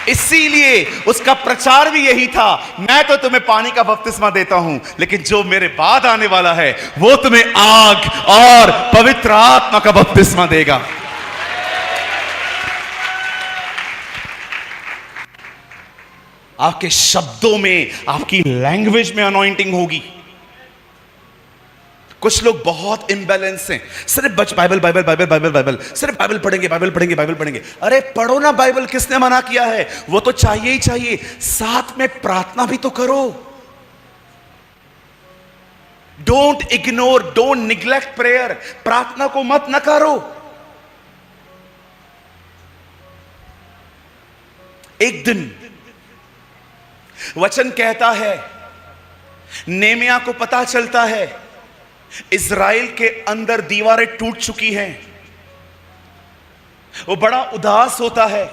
इसीलिए उसका प्रचार भी यही था, मैं तो तुम्हें पानी का बपतिस्मा देता हूं, लेकिन जो मेरे बाद आने वाला है वो तुम्हें आग और पवित्र आत्मा का बपतिस्मा देगा। आपके शब्दों में, आपकी लैंग्वेज में अनॉइंटिंग होगी। कुछ लोग बहुत इम्बैलेंस हैं, सिर्फ Bible Bible Bible Bible Bible, सिर्फ बाइबल पढ़ेंगे बाइबल पढ़ेंगे बाइबल पढ़ेंगे। अरे पढ़ो ना बाइबल, किसने मना किया है? वो तो चाहिए ही चाहिए, साथ में प्रार्थना भी तो करो। Don't ignore, don't neglect prayer. प्रार्थना को मत नकारो। एक दिन वचन कहता है, नेमिया को पता चलता है इज़राइल के अंदर दीवारें टूट चुकी हैं। वो बड़ा उदास होता है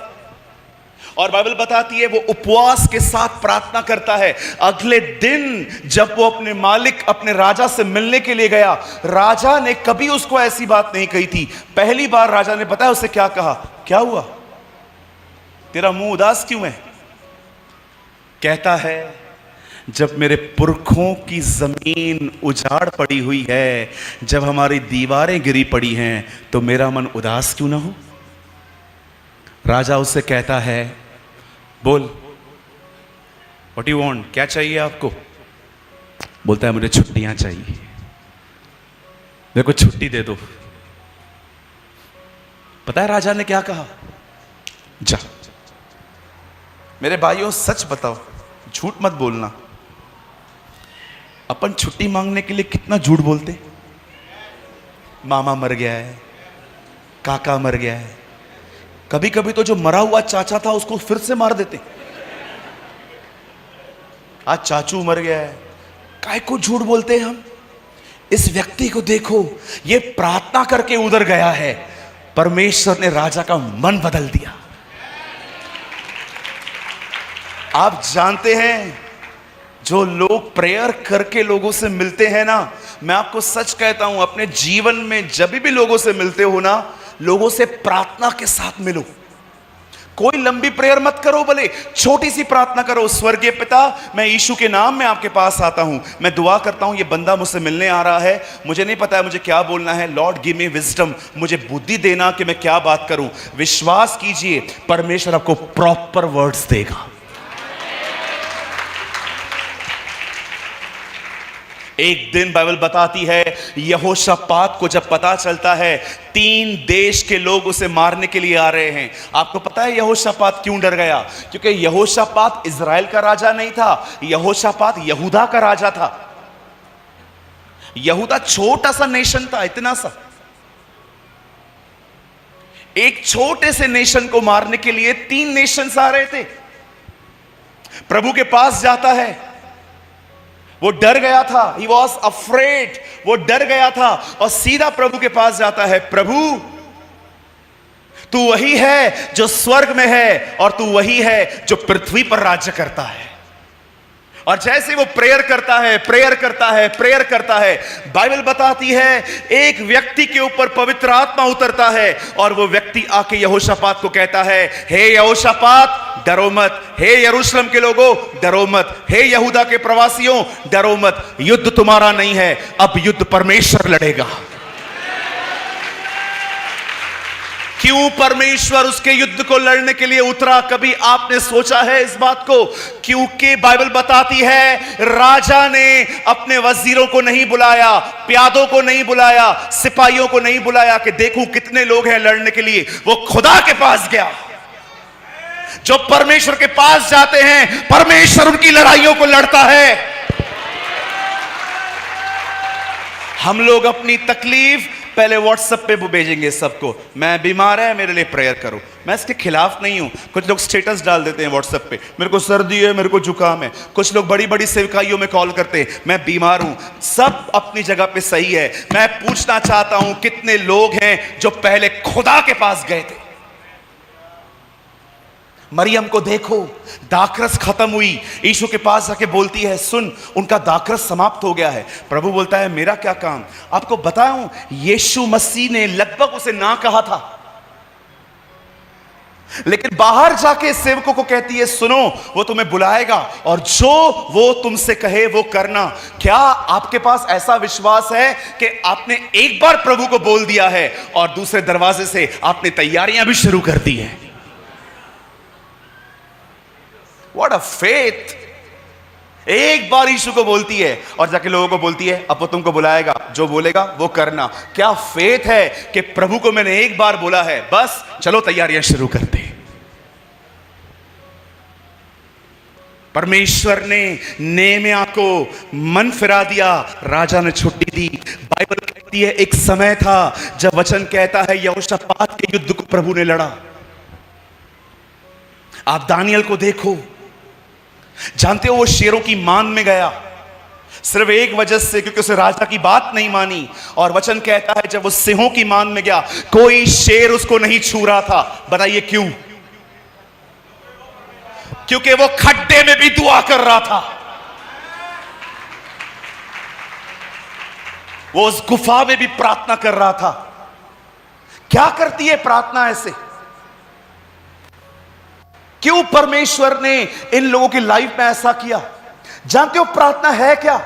और बाइबल बताती है वो उपवास के साथ प्रार्थना करता है। अगले दिन जब वो अपने मालिक, अपने राजा से मिलने के लिए गया, राजा ने कभी उसको ऐसी बात नहीं कही थी। पहली बार राजा ने, पता है उसे क्या कहा? क्या हुआ, तेरा मुंह उदास क्यों है? कहता है जब मेरे पुरखों की जमीन उजाड़ पड़ी हुई है, जब हमारी दीवारें गिरी पड़ी हैं, तो मेरा मन उदास क्यों ना हो। राजा उससे कहता है, बोल व्हाट यू वांट, क्या चाहिए आपको। बोलता है मुझे छुट्टियां चाहिए, मेरे को छुट्टी दे दो। पता है राजा ने क्या कहा, जा। मेरे भाइयों सच बताओ, झूठ मत बोलना। अपन छुट्टी मांगने के लिए कितना झूठ बोलते। मामा मर गया है, काका मर गया है, कभी कभी तो जो मरा हुआ चाचा था उसको फिर से मार देते। आज चाचू मर गया है, काय को झूठ बोलते हैं हम। इस व्यक्ति को देखो, ये प्रार्थना करके उधर गया है, परमेश्वर ने राजा का मन बदल दिया। आप जानते हैं, जो लोग प्रेयर करके लोगों से मिलते हैं ना, मैं आपको सच कहता हूं, अपने जीवन में जब भी लोगों से मिलते हो ना, लोगों से प्रार्थना के साथ मिलो। कोई लंबी प्रेयर मत करो, भले छोटी सी प्रार्थना करो। स्वर्गीय पिता, मैं यीशु के नाम में आपके पास आता हूं, मैं दुआ करता हूं, ये बंदा मुझसे मिलने आ रहा है, मुझे नहीं पता है मुझे क्या बोलना है। लॉर्ड गिव मी विजडम, मुझे बुद्धि देना कि मैं क्या बात करूं। विश्वास कीजिए, परमेश्वर आपको प्रॉपर वर्ड्स देगा। एक दिन बाइबल बताती है, यहोशापात को जब पता चलता है 3 देश के लोग उसे मारने के लिए आ रहे हैं। आपको पता है यहोशापात क्यों डर गया? क्योंकि यहोशापात इजराइल का राजा नहीं था, यहोशापात यहूदा का राजा था। यहूदा छोटा सा नेशन था, इतना सा। एक छोटे से नेशन को मारने के लिए 3 नेशंस आ रहे थे। प्रभु के पास जाता है, वो डर गया था, he was afraid, वो डर गया था और सीधा प्रभु के पास जाता है। प्रभु, तू वही है जो स्वर्ग में है और तू वही है जो पृथ्वी पर राज्य करता है। और जैसे वो प्रेयर करता है, प्रेयर करता है, प्रेयर करता है, बाइबल बताती है एक व्यक्ति के ऊपर पवित्र आत्मा उतरता है और वो व्यक्ति आके यहोशापात को कहता है, हे यहोशापात डरो मत, हे यरूशलेम के लोगों डरो मत, हे यहूदा के प्रवासियों डरो मत, युद्ध तुम्हारा नहीं है, अब युद्ध परमेश्वर लड़ेगा। क्यों परमेश्वर उसके युद्ध को लड़ने के लिए उतरा? कभी आपने सोचा है इस बात को? क्योंकि बाइबल बताती है राजा ने अपने वजीरों को नहीं बुलाया, प्यादों को नहीं बुलाया, सिपाहियों को नहीं बुलाया कि देखूं कितने लोग हैं लड़ने के लिए। वो खुदा के पास गया। जो परमेश्वर के पास जाते हैं, परमेश्वर उनकी लड़ाइयों को लड़ता है। हम लोग अपनी तकलीफ पहले व्हाट्सएप पे भेजेंगे सबको, मैं बीमार है मेरे लिए प्रेयर करो। मैं इसके खिलाफ नहीं हूं। कुछ लोग स्टेटस डाल देते हैं व्हाट्सएप पे, मेरे को सर्दी है, मेरे को जुकाम है। कुछ लोग बड़ी बड़ी सेवकाइयों में कॉल करते हैं, मैं बीमार हूं। सब अपनी जगह पे सही है। मैं पूछना चाहता हूं, कितने लोग हैं जो पहले खुदा के पास गए थे? मरियम को देखो, दाखरस खत्म हुई, यीशु के पास जाके बोलती है, सुन उनका दाखरस समाप्त हो गया है। प्रभु बोलता है मेरा क्या काम? आपको बताऊं, यीशु मसीह ने लगभग उसे ना कहा था, लेकिन बाहर जाके सेवकों को कहती है, सुनो वो तुम्हें बुलाएगा और जो वो तुमसे कहे वो करना। क्या आपके पास ऐसा विश्वास है कि आपने एक बार प्रभु को बोल दिया है और दूसरे दरवाजे से आपने तैयारियां भी शुरू कर दी हैं? What a faith! एक बार यीशु को बोलती है और जाके लोगों को बोलती है, अब वो तुमको बुलाएगा, जो बोलेगा वो करना। क्या फेथ है कि प्रभु को मैंने एक बार बोला है, बस चलो तैयारियां शुरू करते। परमेश्वर ने नेहमिया को मन फिरा दिया, राजा ने छुट्टी दी। बाइबल कहती है एक समय था जब वचन कहता है यहोशापात के युद्ध को प्रभु ने लड़ा। आप दानियल को देखो, जानते हो वो शेरों की मान में गया सिर्फ एक वजह से, क्योंकि उसे राजा की बात नहीं मानी। और वचन कहता है जब वो सिंहों की मान में गया, कोई शेर उसको नहीं छू रहा था। बताइए क्यों? क्योंकि वो खड्डे में भी दुआ कर रहा था, वो उस गुफा में भी प्रार्थना कर रहा था। क्या करती है प्रार्थना ऐसे? क्यों परमेश्वर ने इन लोगों की लाइफ में ऐसा किया? जानते हो प्रार्थना है क्या?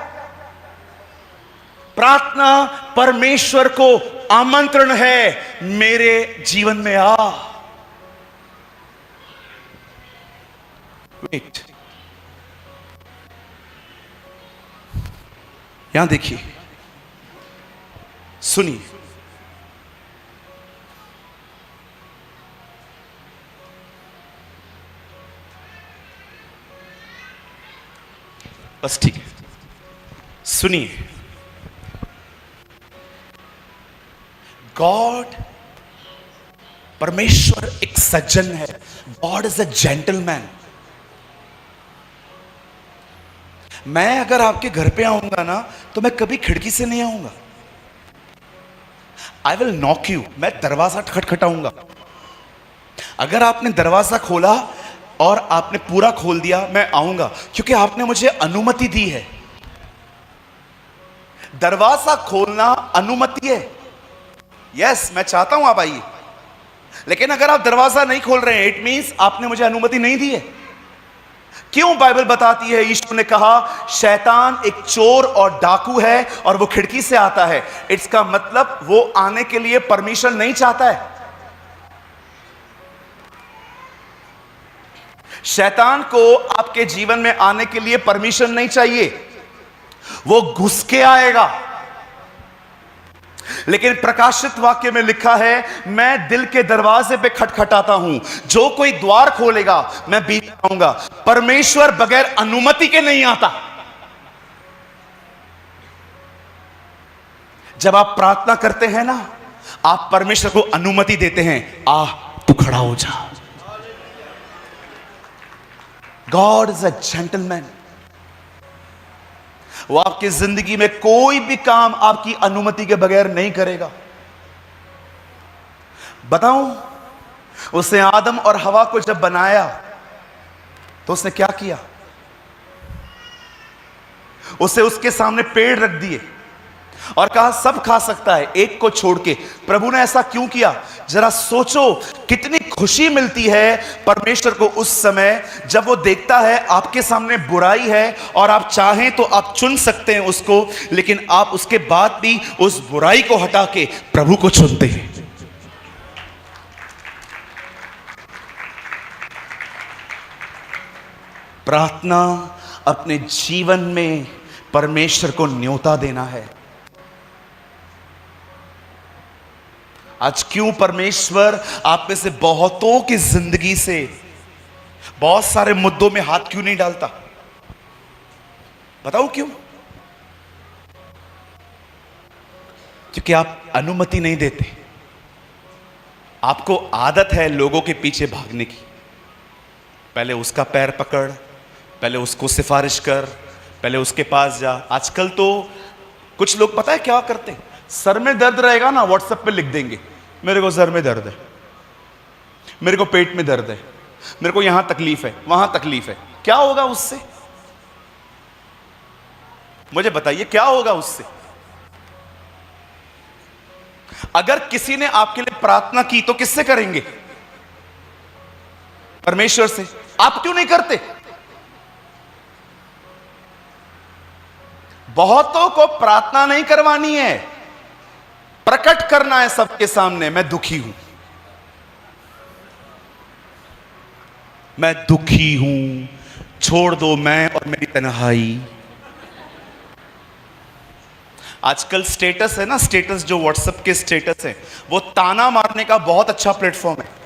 प्रार्थना परमेश्वर को आमंत्रण है, मेरे जीवन में आ। वेट, यहां देखिए, सुनिए। बस ठीक है, सुनिए। गॉड, परमेश्वर एक सज्जन है। God is a gentleman. मैं अगर आपके घर पे आऊंगा ना, तो मैं कभी खिड़की से नहीं आऊंगा। आई विल नॉक यू, मैं दरवाजा खटखटाऊंगा। अगर आपने दरवाजा खोला और आपने पूरा खोल दिया, मैं आऊंगा, क्योंकि आपने मुझे अनुमति दी है। दरवाजा खोलना अनुमति है। यस, मैं चाहता हूं आप आइए, लेकिन अगर आप दरवाजा नहीं खोल रहे हैं, इट मींस आपने मुझे अनुमति नहीं दी है। क्यों? बाइबल बताती है, यीशु ने कहा शैतान एक चोर और डाकू है और वो खिड़की से आता है। इसका मतलब वो आने के लिए परमिशन नहीं चाहता है। शैतान को आपके जीवन में आने के लिए परमिशन नहीं चाहिए, वो घुस के आएगा। लेकिन प्रकाशित वाक्य में लिखा है, मैं दिल के दरवाजे पे खटखटाता हूं, जो कोई द्वार खोलेगा मैं भीतर आऊंगा। परमेश्वर बगैर अनुमति के नहीं आता। जब आप प्रार्थना करते हैं ना, आप परमेश्वर को अनुमति देते हैं, आ तू खड़ा हो जा। God is a gentleman. वो आपकी जिंदगी में कोई भी काम आपकी अनुमति के बगैर नहीं करेगा। बताऊं, उसने आदम और हवा को जब बनाया तो उसने क्या किया? उसे उसके सामने पेड़ रख दिए और कहा सब खा सकता है, एक को छोड़ के। प्रभु ने ऐसा क्यों किया? जरा सोचो, कितनी खुशी मिलती है परमेश्वर को उस समय जब वो देखता है आपके सामने बुराई है और आप चाहें तो आप चुन सकते हैं उसको, लेकिन आप उसके बाद भी उस बुराई को हटा के प्रभु को चुनते हैं। प्रार्थना अपने जीवन में परमेश्वर को न्योता देना है। आज क्यों परमेश्वर आप में से बहुतों की जिंदगी से बहुत सारे मुद्दों में हाथ क्यों नहीं डालता? बताओ क्यों? क्योंकि आप अनुमति नहीं देते। आपको आदत है लोगों के पीछे भागने की। पहले उसका पैर पकड़, पहले उसको सिफारिश कर, पहले उसके पास जा। आजकल तो कुछ लोग पता है क्या करते हैं? सर में दर्द रहेगा ना, व्हाट्सएप पे लिख देंगे, मेरे को सर में दर्द है, मेरे को पेट में दर्द है, मेरे को यहां तकलीफ है, वहां तकलीफ है। क्या होगा उससे? मुझे बताइए, क्या होगा उससे? अगर किसी ने आपके लिए प्रार्थना की तो किससे करेंगे? परमेश्वर से। आप क्यों नहीं करते? बहुतों को प्रार्थना नहीं करवानी है, प्रकट करना है सबके सामने, मैं दुखी हूं, मैं दुखी हूं, छोड़ दो मैं और मेरी तन्हाई। आजकल स्टेटस है ना, स्टेटस जो व्हाट्सएप के स्टेटस है, वो ताना मारने का बहुत अच्छा प्लेटफॉर्म है।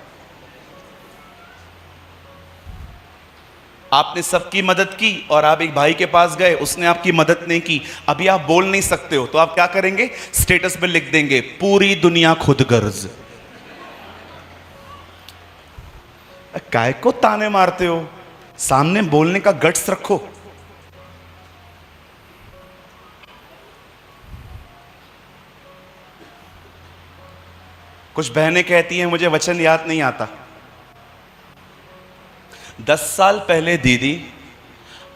आपने सबकी मदद की और आप एक भाई के पास गए, उसने आपकी मदद नहीं की, अभी आप बोल नहीं सकते हो, तो आप क्या करेंगे? स्टेटस पे लिख देंगे, पूरी दुनिया खुदगर्ज। काय को ताने मारते हो? सामने बोलने का गट्स रखो। कुछ बहनें कहती हैं मुझे वचन याद नहीं आता। 10 साल पहले दीदी,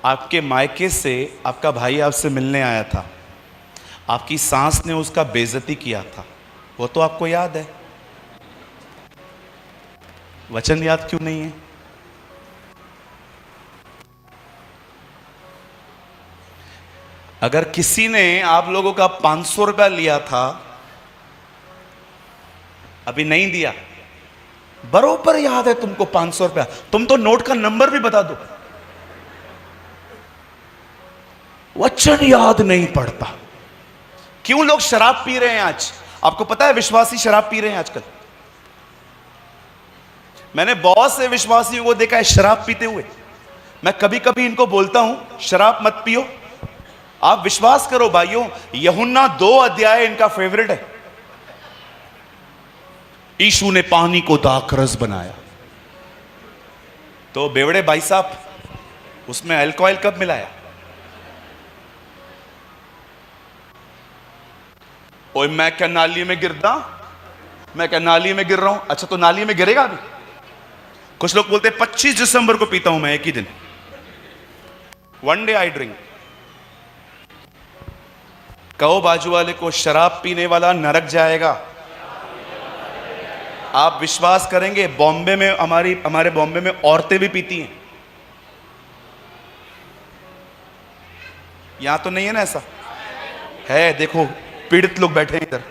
आपके मायके से आपका भाई आपसे मिलने आया था, आपकी सास ने उसका बेइज्जती किया था, वो तो आपको याद है। वचन याद क्यों नहीं है? अगर किसी ने आप लोगों का 500 रुपया लिया था, अभी नहीं दिया, बरोबर याद है तुमको 500 रुपया, तुम तो नोट का नंबर भी बता दो, वचन याद नहीं पड़ता। क्यों लोग शराब पी रहे हैं आज? आपको पता है विश्वासी शराब पी रहे हैं आजकल। मैंने बहुत से विश्वासियों को देखा है शराब पीते हुए। मैं कभी कभी इनको बोलता हूं शराब मत पियो। आप विश्वास करो भाइयों, यूहन्ना 2 अध्याय इनका फेवरेट है। यीशु ने पानी को दाखरस बनाया, तो बेवड़े भाई साहब उसमें अल्कोहल कब मिलाया? ओए मैं क्या नाली में गिरता? मैं क्या नाली में गिर रहा हूं? अच्छा तो नाली में गिरेगा अभी? कुछ लोग बोलते हैं 25 दिसंबर को पीता हूं मैं एक ही दिन, वन डे आई ड्रिंक। कहो बाजू वाले को, शराब पीने वाला नरक जाएगा। आप विश्वास करेंगे, बॉम्बे में हमारे बॉम्बे में औरतें भी पीती हैं। यहां तो नहीं है ना ऐसा? है, देखो पीड़ित लोग बैठे हैं इधर।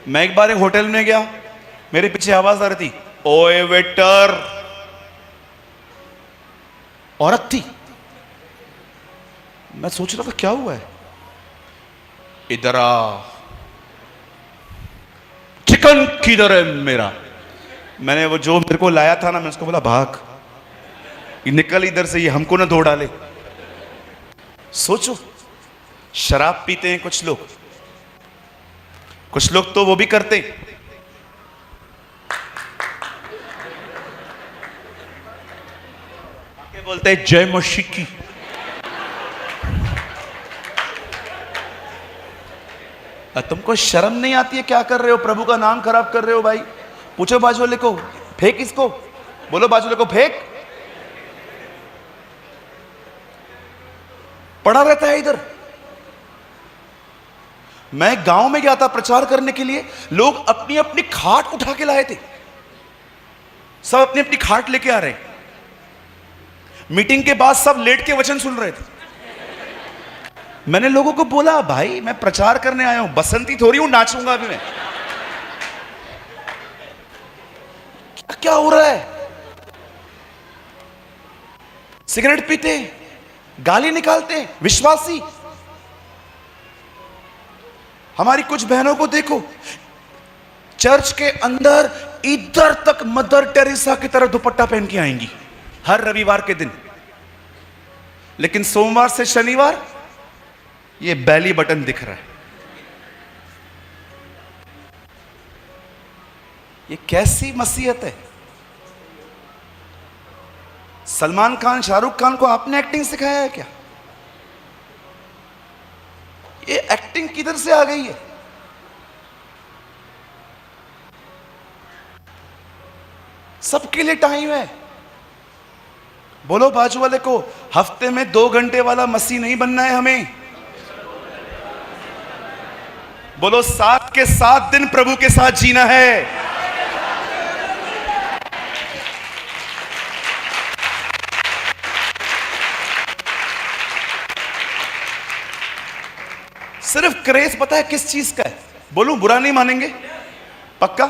मैं एक बार एक होटल में गया, मेरे पीछे आवाज आ रही थी, ओए वेटर। औरत थी। मैं सोच रहा था क्या हुआ है? इधर आ, चिकन किधर है मेरा? मैंने वो जो मेरे को लाया था ना, मैं उसको बोला भाग, निकल इधर से, ये हमको ना धो डाले। सोचो, शराब पीते हैं कुछ लोग, कुछ लोग तो वो भी करते। आके बोलते हैं जय मसीह की। तुमको शर्म नहीं आती है? क्या कर रहे हो? प्रभु का नाम खराब कर रहे हो भाई। पूछो बाजू वाले को, फेंक इसको। बोलो बाजू वाले को, फेंक। पड़ा रहता है इधर। मैं गांव में गया था प्रचार करने के लिए, लोग अपनी अपनी खाट उठा के लाए थे, सब अपनी अपनी खाट लेके आ रहे। मीटिंग के बाद सब लेट के वचन सुन रहे थे। मैंने लोगों को बोला, भाई मैं प्रचार करने आया हूं, बसंती थोड़ी हूं नाचूंगा अभी मैं। क्या क्या हो रहा है? सिगरेट पीते, गाली निकालते विश्वासी। हमारी कुछ बहनों को देखो, चर्च के अंदर इधर तक मदर टेरेसा की तरह दुपट्टा पहन के आएंगी हर रविवार के दिन, लेकिन सोमवार से शनिवार ये बेली बटन दिख रहा है। ये कैसी मसीहत है? सलमान खान, शाहरुख खान को आपने एक्टिंग सिखाया है क्या? ये एक्टिंग किधर से आ गई है? सबके लिए टाइम है। बोलो बाजू वाले को, हफ्ते में 2 घंटे वाला मसीह नहीं बनना है हमें। बोलो 7 के 7 दिन प्रभु के साथ जीना है। सिर्फ क्रेज पता है किस चीज का है? बोलूं, बुरा नहीं मानेंगे? पक्का?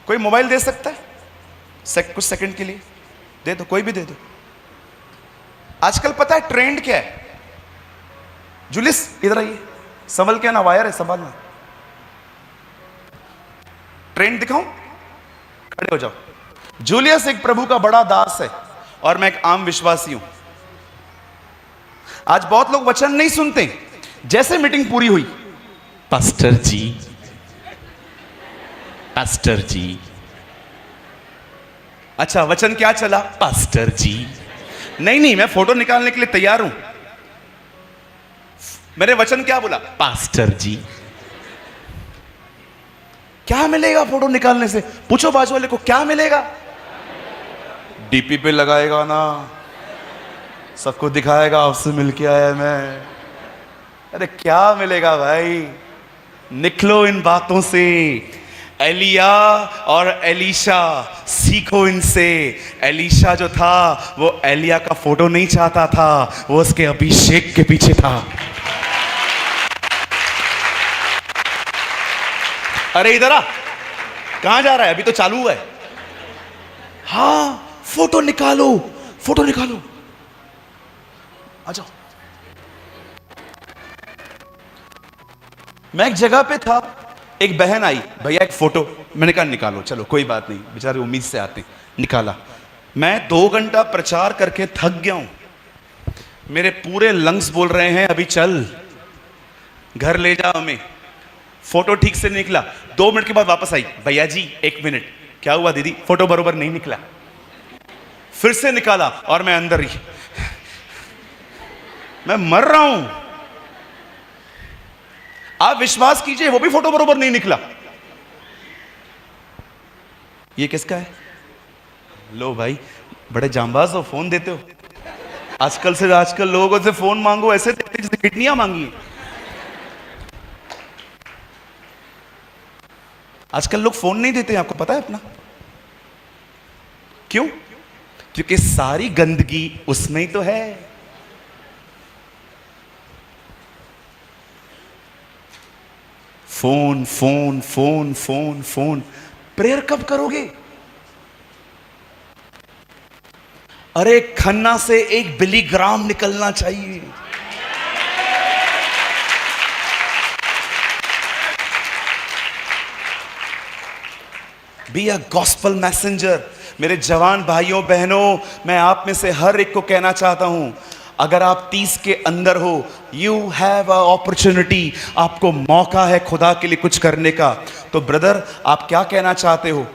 कोई मोबाइल दे सकता है? कुछ सेकंड के लिए दे दो, कोई भी दे दो। आजकल पता है ट्रेंड क्या है? जुलिस इधर आइए, संभल के ना, वायर है संभालना। ट्रेंड दिखाऊं? खड़े हो जाओ। जूलियस एक प्रभु का बड़ा दास है और मैं एक आम विश्वासी हूं। आज बहुत लोग वचन नहीं सुनते। जैसे मीटिंग पूरी हुई, पास्टर जी, पास्टर जी। अच्छा वचन क्या चला? पास्टर जी। नहीं नहीं, मैं फोटो निकालने के लिए तैयार हूं। मैंने वचन क्या बोला? पास्टर जी। क्या मिलेगा फोटो निकालने से? पूछो बाजू वाले को, क्या मिलेगा? डीपी पे लगाएगा ना, सबको दिखाएगा आपसे मिलके आया मैं। अरे क्या मिलेगा भाई? निकलो इन बातों से। एलिया और एलीशा, सीखो इनसे। एलीशा जो था वो एलिया का फोटो नहीं चाहता था, वो उसके अभिषेक के पीछे था। अरे इधर आ, कहां जा रहा है? अभी तो चालू हुआ है। हाँ, फोटो निकालो, फोटो निकालो, आ जाओ। मैं एक जगह पे था, एक बहन आई, भैया एक फोटो। मैंने कहा निकालो, चलो कोई बात नहीं, बेचारे उम्मीद से आते हैं। निकाला। मैं 2 घंटा प्रचार करके थक गया हूं, मेरे पूरे लंग्स बोल रहे हैं अभी चल, घर ले जा हमें। फोटो ठीक से निकला। 2 मिनट के बाद वापस आई, भैया जी 1 मिनट। क्या हुआ दीदी? फोटो बरोबर नहीं निकला। फिर से निकाला और मैं अंदर ही, मैं मर रहा हूं। आप विश्वास कीजिए, वो भी फोटो बरोबर नहीं निकला। ये किसका है? लो भाई, बड़े जांबाज हो, फोन देते हो। आजकल लोगों से फोन मांगो ऐसे देते जैसे किडनियां मांगी। आजकल लोग फोन नहीं देते हैं, आपको पता है अपना? क्यों? क्योंकि सारी गंदगी उसमें ही तो है। Phone phone phone phone phone. Prayer कब करोगे? अरे खन्ना से 1 मिलीग्राम निकलना चाहिए। Be a gospel messenger. मेरे जवान भाइयों बहनों, मैं आप में से हर एक को कहना चाहता हूं, अगर आप 30 के अंदर हो, यू हैव अ अपॉर्चुनिटी, आपको मौका है खुदा के लिए कुछ करने का। तो ब्रदर, आप क्या कहना चाहते हो?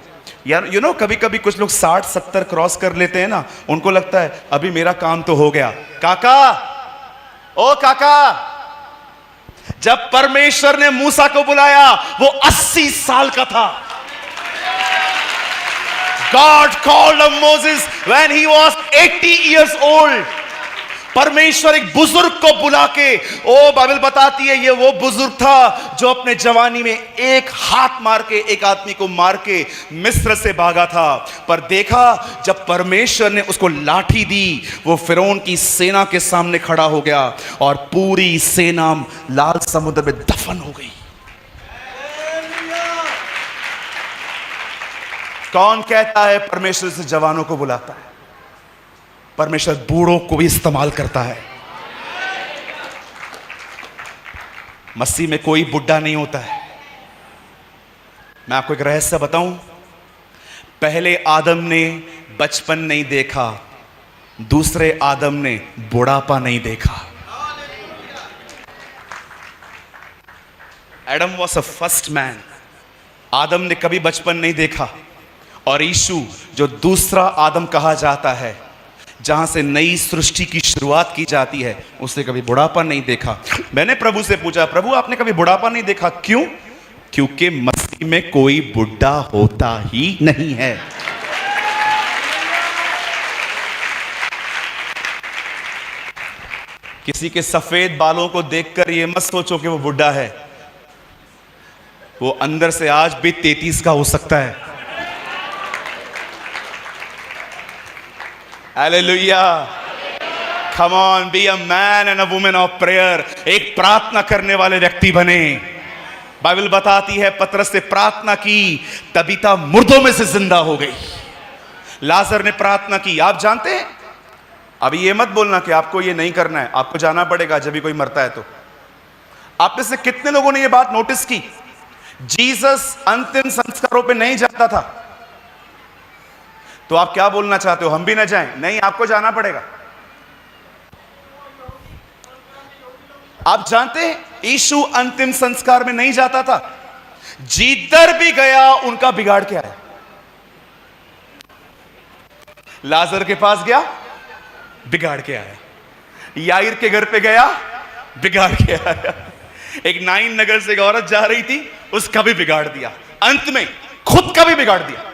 यार यू नो, कभी कभी कुछ लोग 60-70 क्रॉस कर लेते हैं ना, उनको लगता है अभी मेरा काम तो हो गया। काका, ओ काका, जब परमेश्वर ने मूसा को बुलाया वो 80 साल का था। God called up Moses when he was 80 years old. परमेश्वर एक बुजुर्ग को बुला के, ओ बाइबल बताती है ये वो बुजुर्ग था जो अपने जवानी में एक हाथ मार के, एक आदमी को मार के मिस्र से भागा था। पर देखा, जब परमेश्वर ने उसको लाठी दी, वो फिरौन की सेना के सामने खड़ा हो गया और पूरी सेना लाल समुद्र में दफन हो गई। कौन कहता है परमेश्वर से जवानों को बुलाता है? परमेश्वर बूढ़ों को भी इस्तेमाल करता है। मसीह में कोई बुढ़ा नहीं होता है। मैं आपको एक रहस्य बताऊं, पहले आदम ने बचपन नहीं देखा, दूसरे आदम ने बुढ़ापा नहीं देखा। Adam was a first man. आदम ने कभी बचपन नहीं देखा, और यीशु जो दूसरा आदम कहा जाता है, जहां से नई सृष्टि की शुरुआत की जाती है, उसने कभी बुढ़ापा नहीं देखा। मैंने प्रभु से पूछा, प्रभु आपने कभी बुढ़ापा नहीं देखा? क्यों? क्योंकि मसीह में कोई बुढ़ा होता ही नहीं है। किसी के सफेद बालों को देखकर ये मत सोचो कि वो बुढ़ा है, वो अंदर से आज भी 33 का हो सकता है। Hallelujah. Come on, be a man and a woman of prayer. एक प्रार्थना करने वाले व्यक्ति बने। बाइबल बताती है पतरस से प्रार्थना की, तबीता मुर्दों में से जिंदा हो गई। लाजर ने प्रार्थना की। आप जानते हैं, अभी ये मत बोलना कि आपको ये नहीं करना है, आपको जाना पड़ेगा जब भी कोई मरता है तो। आप में से कितने लोगों ने ये बात नोटिस की? जीसस अंतिम संस्कारों पे नहीं जाता था, तो आप क्या बोलना चाहते हो? हम भी ना जाएं? नहीं, आपको जाना पड़ेगा। आप जानते हैं यीशु अंतिम संस्कार में नहीं जाता था, जिधर भी गया उनका बिगाड़ के आया। लाजर के पास गया, बिगाड़ के आया। याईर के घर पे गया, बिगाड़ के आया। एक नाइन नगर से एक औरत जा रही थी, उसका भी बिगाड़ दिया। अंत में खुद का भी बिगाड़ दिया।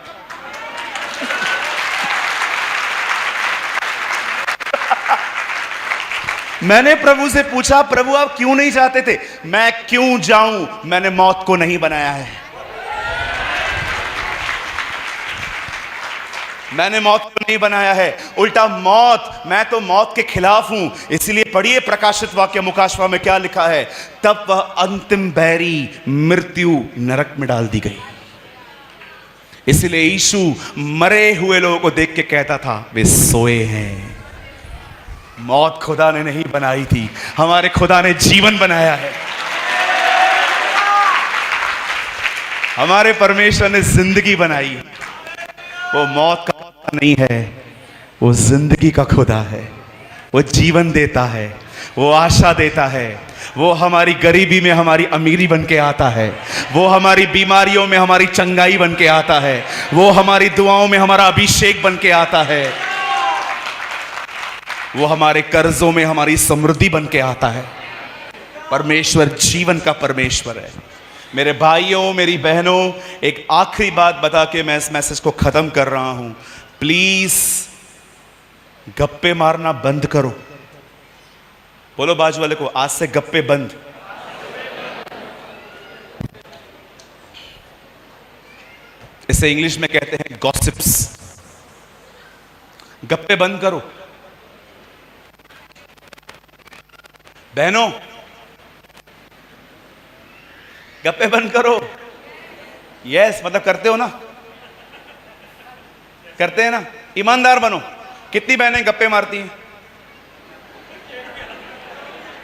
मैंने प्रभु से पूछा, प्रभु आप क्यों नहीं जाते थे? मैं क्यों जाऊं? मैंने मौत को नहीं बनाया है। मैंने मौत को नहीं बनाया है, उल्टा मौत, मैं तो मौत के खिलाफ हूं। इसलिए पढ़िए प्रकाशित वाक्य मुकाशवा में क्या लिखा है, तब वह अंतिम बैरी मृत्यु नरक में डाल दी गई। इसलिए यीशु मरे हुए लोगों को देख के कहता था वे सोए हैं। मौत खुदा ने नहीं बनाई थी, हमारे खुदा ने जीवन बनाया है। हमारे परमेश्वर ने जिंदगी बनाई है। वो मौत का खुदा नहीं है, वो जिंदगी का खुदा है। वो जीवन देता है, वो आशा देता है, वो हमारी गरीबी में हमारी अमीरी बन के आता है, वो हमारी बीमारियों में हमारी चंगाई बन के आता है, वो हमारी दुआओं में हमारा अभिषेक बन के आता है, वो हमारे कर्जों में हमारी समृद्धि बन के आता है। परमेश्वर जीवन का परमेश्वर है। मेरे भाइयों, मेरी बहनों, एक आखिरी बात बता के मैं इस मैसेज को खत्म कर रहा हूं। प्लीज गप्पे मारना बंद करो। बोलो बाजू वाले को, आज से गप्पे बंद। इसे इंग्लिश में कहते हैं गॉसिप्स। गप्पे बंद करो। बहनों, गप्पे बंद करो। यस, मतलब करते हो ना, करते हैं ना। ईमानदार बनो। कितनी बहनें गप्पे मारती हैं?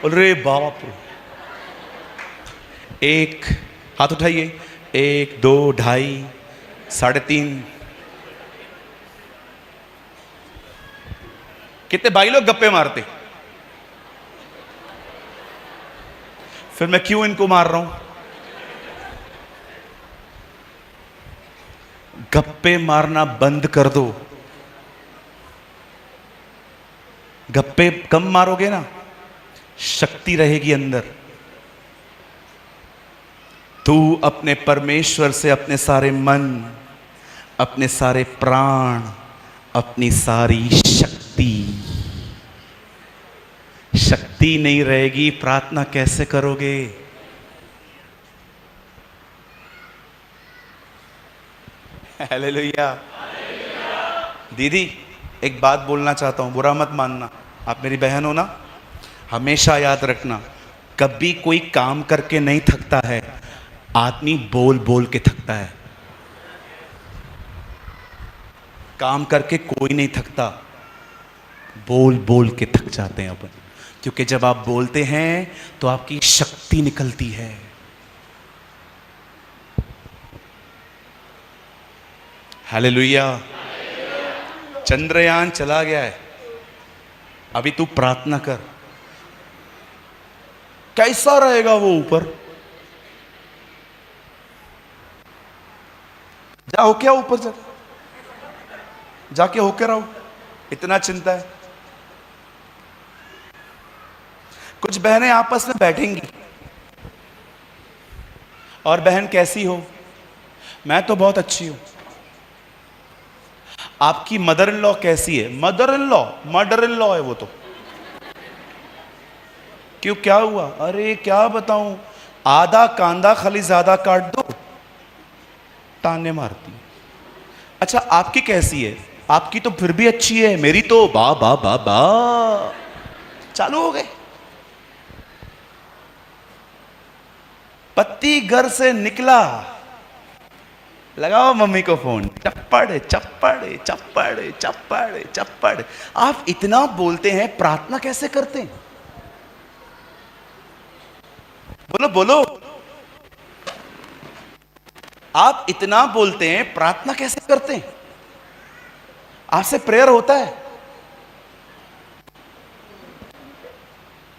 अरे बाप रे, एक हाथ उठाइए। 1 2 2.5 3.5। कितने भाई लोग गप्पे मारते? फिर मैं क्यों इनको मार रहा हूं? गप्पे मारना बंद कर दो। गप्पे कम मारोगे ना, शक्ति रहेगी अंदर। तू अपने परमेश्वर से अपने सारे मन, अपने सारे प्राण, अपनी सारी शक्ति नहीं रहेगी, प्रार्थना कैसे करोगे? हालेलुया। दीदी, एक बात बोलना चाहता हूं, बुरा मत मानना, आप मेरी बहन हो ना। हमेशा याद रखना, कभी कोई काम करके नहीं थकता है, आदमी बोल बोल के थकता है। काम करके कोई नहीं थकता, बोल बोल के थक जाते हैं अपन। क्योंकि जब आप बोलते हैं तो आपकी शक्ति निकलती है। हालेलुया। चंद्रयान चला गया है, अभी तू प्रार्थना कर। कैसा रहेगा वो ऊपर? जा हो क्या ऊपर, जाके होके रहो। इतना चिंता है? कुछ बहनें आपस में बैठेंगी और बहन कैसी हो? मैं तो बहुत अच्छी हूं। आपकी मदर इन लॉ कैसी है? मदर इन लॉ है वो तो। क्यों, क्या हुआ? अरे क्या बताऊं, आधा कांदा खाली ज्यादा काट दो, ताने मारती। अच्छा, आपकी कैसी है? आपकी तो फिर भी अच्छी है, मेरी तो बा बा बा बा। चालू हो गए। पति घर से निकला, लगाओ मम्मी को फोन, चप्पड़ चप्पड़ चप्पड़ चप्पड़ चप्पड़। आप इतना बोलते हैं, प्रार्थना कैसे करते हैं? बोलो बोलो। आप इतना बोलते हैं, प्रार्थना कैसे करते हैं? आपसे प्रेयर होता है?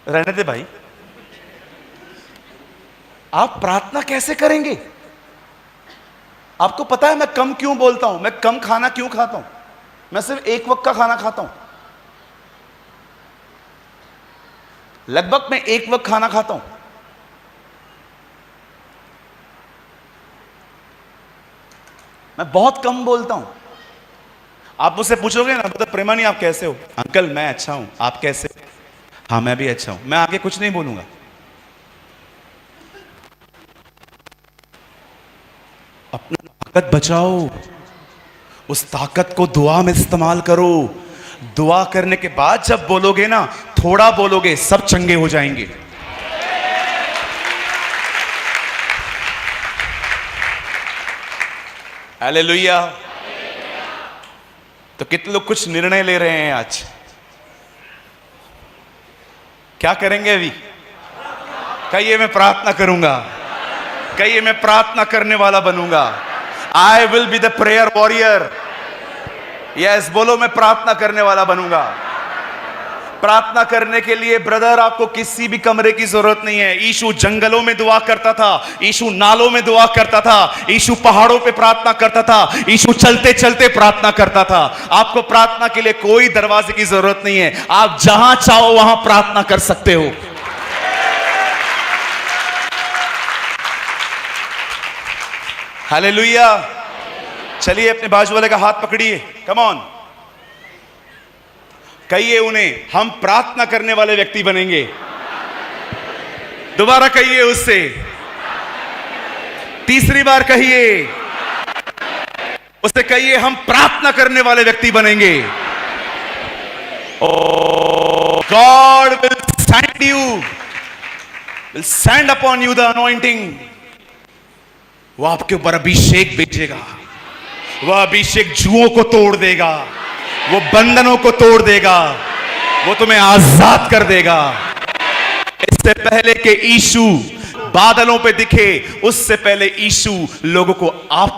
रहने दे भाई। आप प्रार्थना कैसे करेंगे? आपको पता है मैं कम क्यों बोलता हूं, मैं कम खाना क्यों खाता हूं? मैं सिर्फ एक वक्त का खाना खाता हूं। लगभग मैं एक वक्त खाना खाता हूं। मैं बहुत कम बोलता हूं। आप मुझसे पूछोगे ना, मतलब प्रेमानी आप कैसे हो? अंकल मैं अच्छा हूं, आप कैसे? हाँ मैं भी अच्छा हूं। मैं आगे कुछ नहीं बोलूंगा। अपना ताकत बचाओ, उस ताकत को दुआ में इस्तेमाल करो। दुआ करने के बाद जब बोलोगे ना, थोड़ा बोलोगे, सब चंगे हो जाएंगे। हालेलुया। तो कितने लोग कुछ निर्णय ले रहे हैं आज? क्या करेंगे अभी? कहिए मैं प्रार्थना करूंगा, कहिए मैं प्रार्थना करने वाला बनूंगा। I will be the prayer warrior. Yes, बोलो मैं प्रार्थना करने वाला बनूंगा। प्रार्थना करने के लिए ब्रदर आपको किसी भी कमरे की जरूरत नहीं है। यीशु जंगलों में दुआ करता था, यीशु नालों में दुआ करता था, यीशु पहाड़ों पे प्रार्थना करता था, यीशु चलते चलते प्रार्थना करता था। आपको प्रार्थना के लिए कोई दरवाजे की जरूरत नहीं है, आप जहां चाहो वहां प्रार्थना कर सकते हो। हालेलुया। चलिए अपने बाजू वाले का हाथ पकड़िए, कम ऑन। कहिए उन्हें, हम प्रार्थना करने वाले व्यक्ति बनेंगे। दोबारा कहिए उससे, तीसरी बार कहिए उससे, कहिए हम प्रार्थना करने वाले व्यक्ति बनेंगे। God will send you, will send upon you the anointing. वो आपके ऊपर अभिषेक भेजेगा, वह अभिषेक जुओं को तोड़ देगा, वो बंधनों को तोड़ देगा, वो तुम्हें आजाद कर देगा। इससे पहले कि यीशु बादलों पे दिखे, उससे पहले यीशु लोगों को आप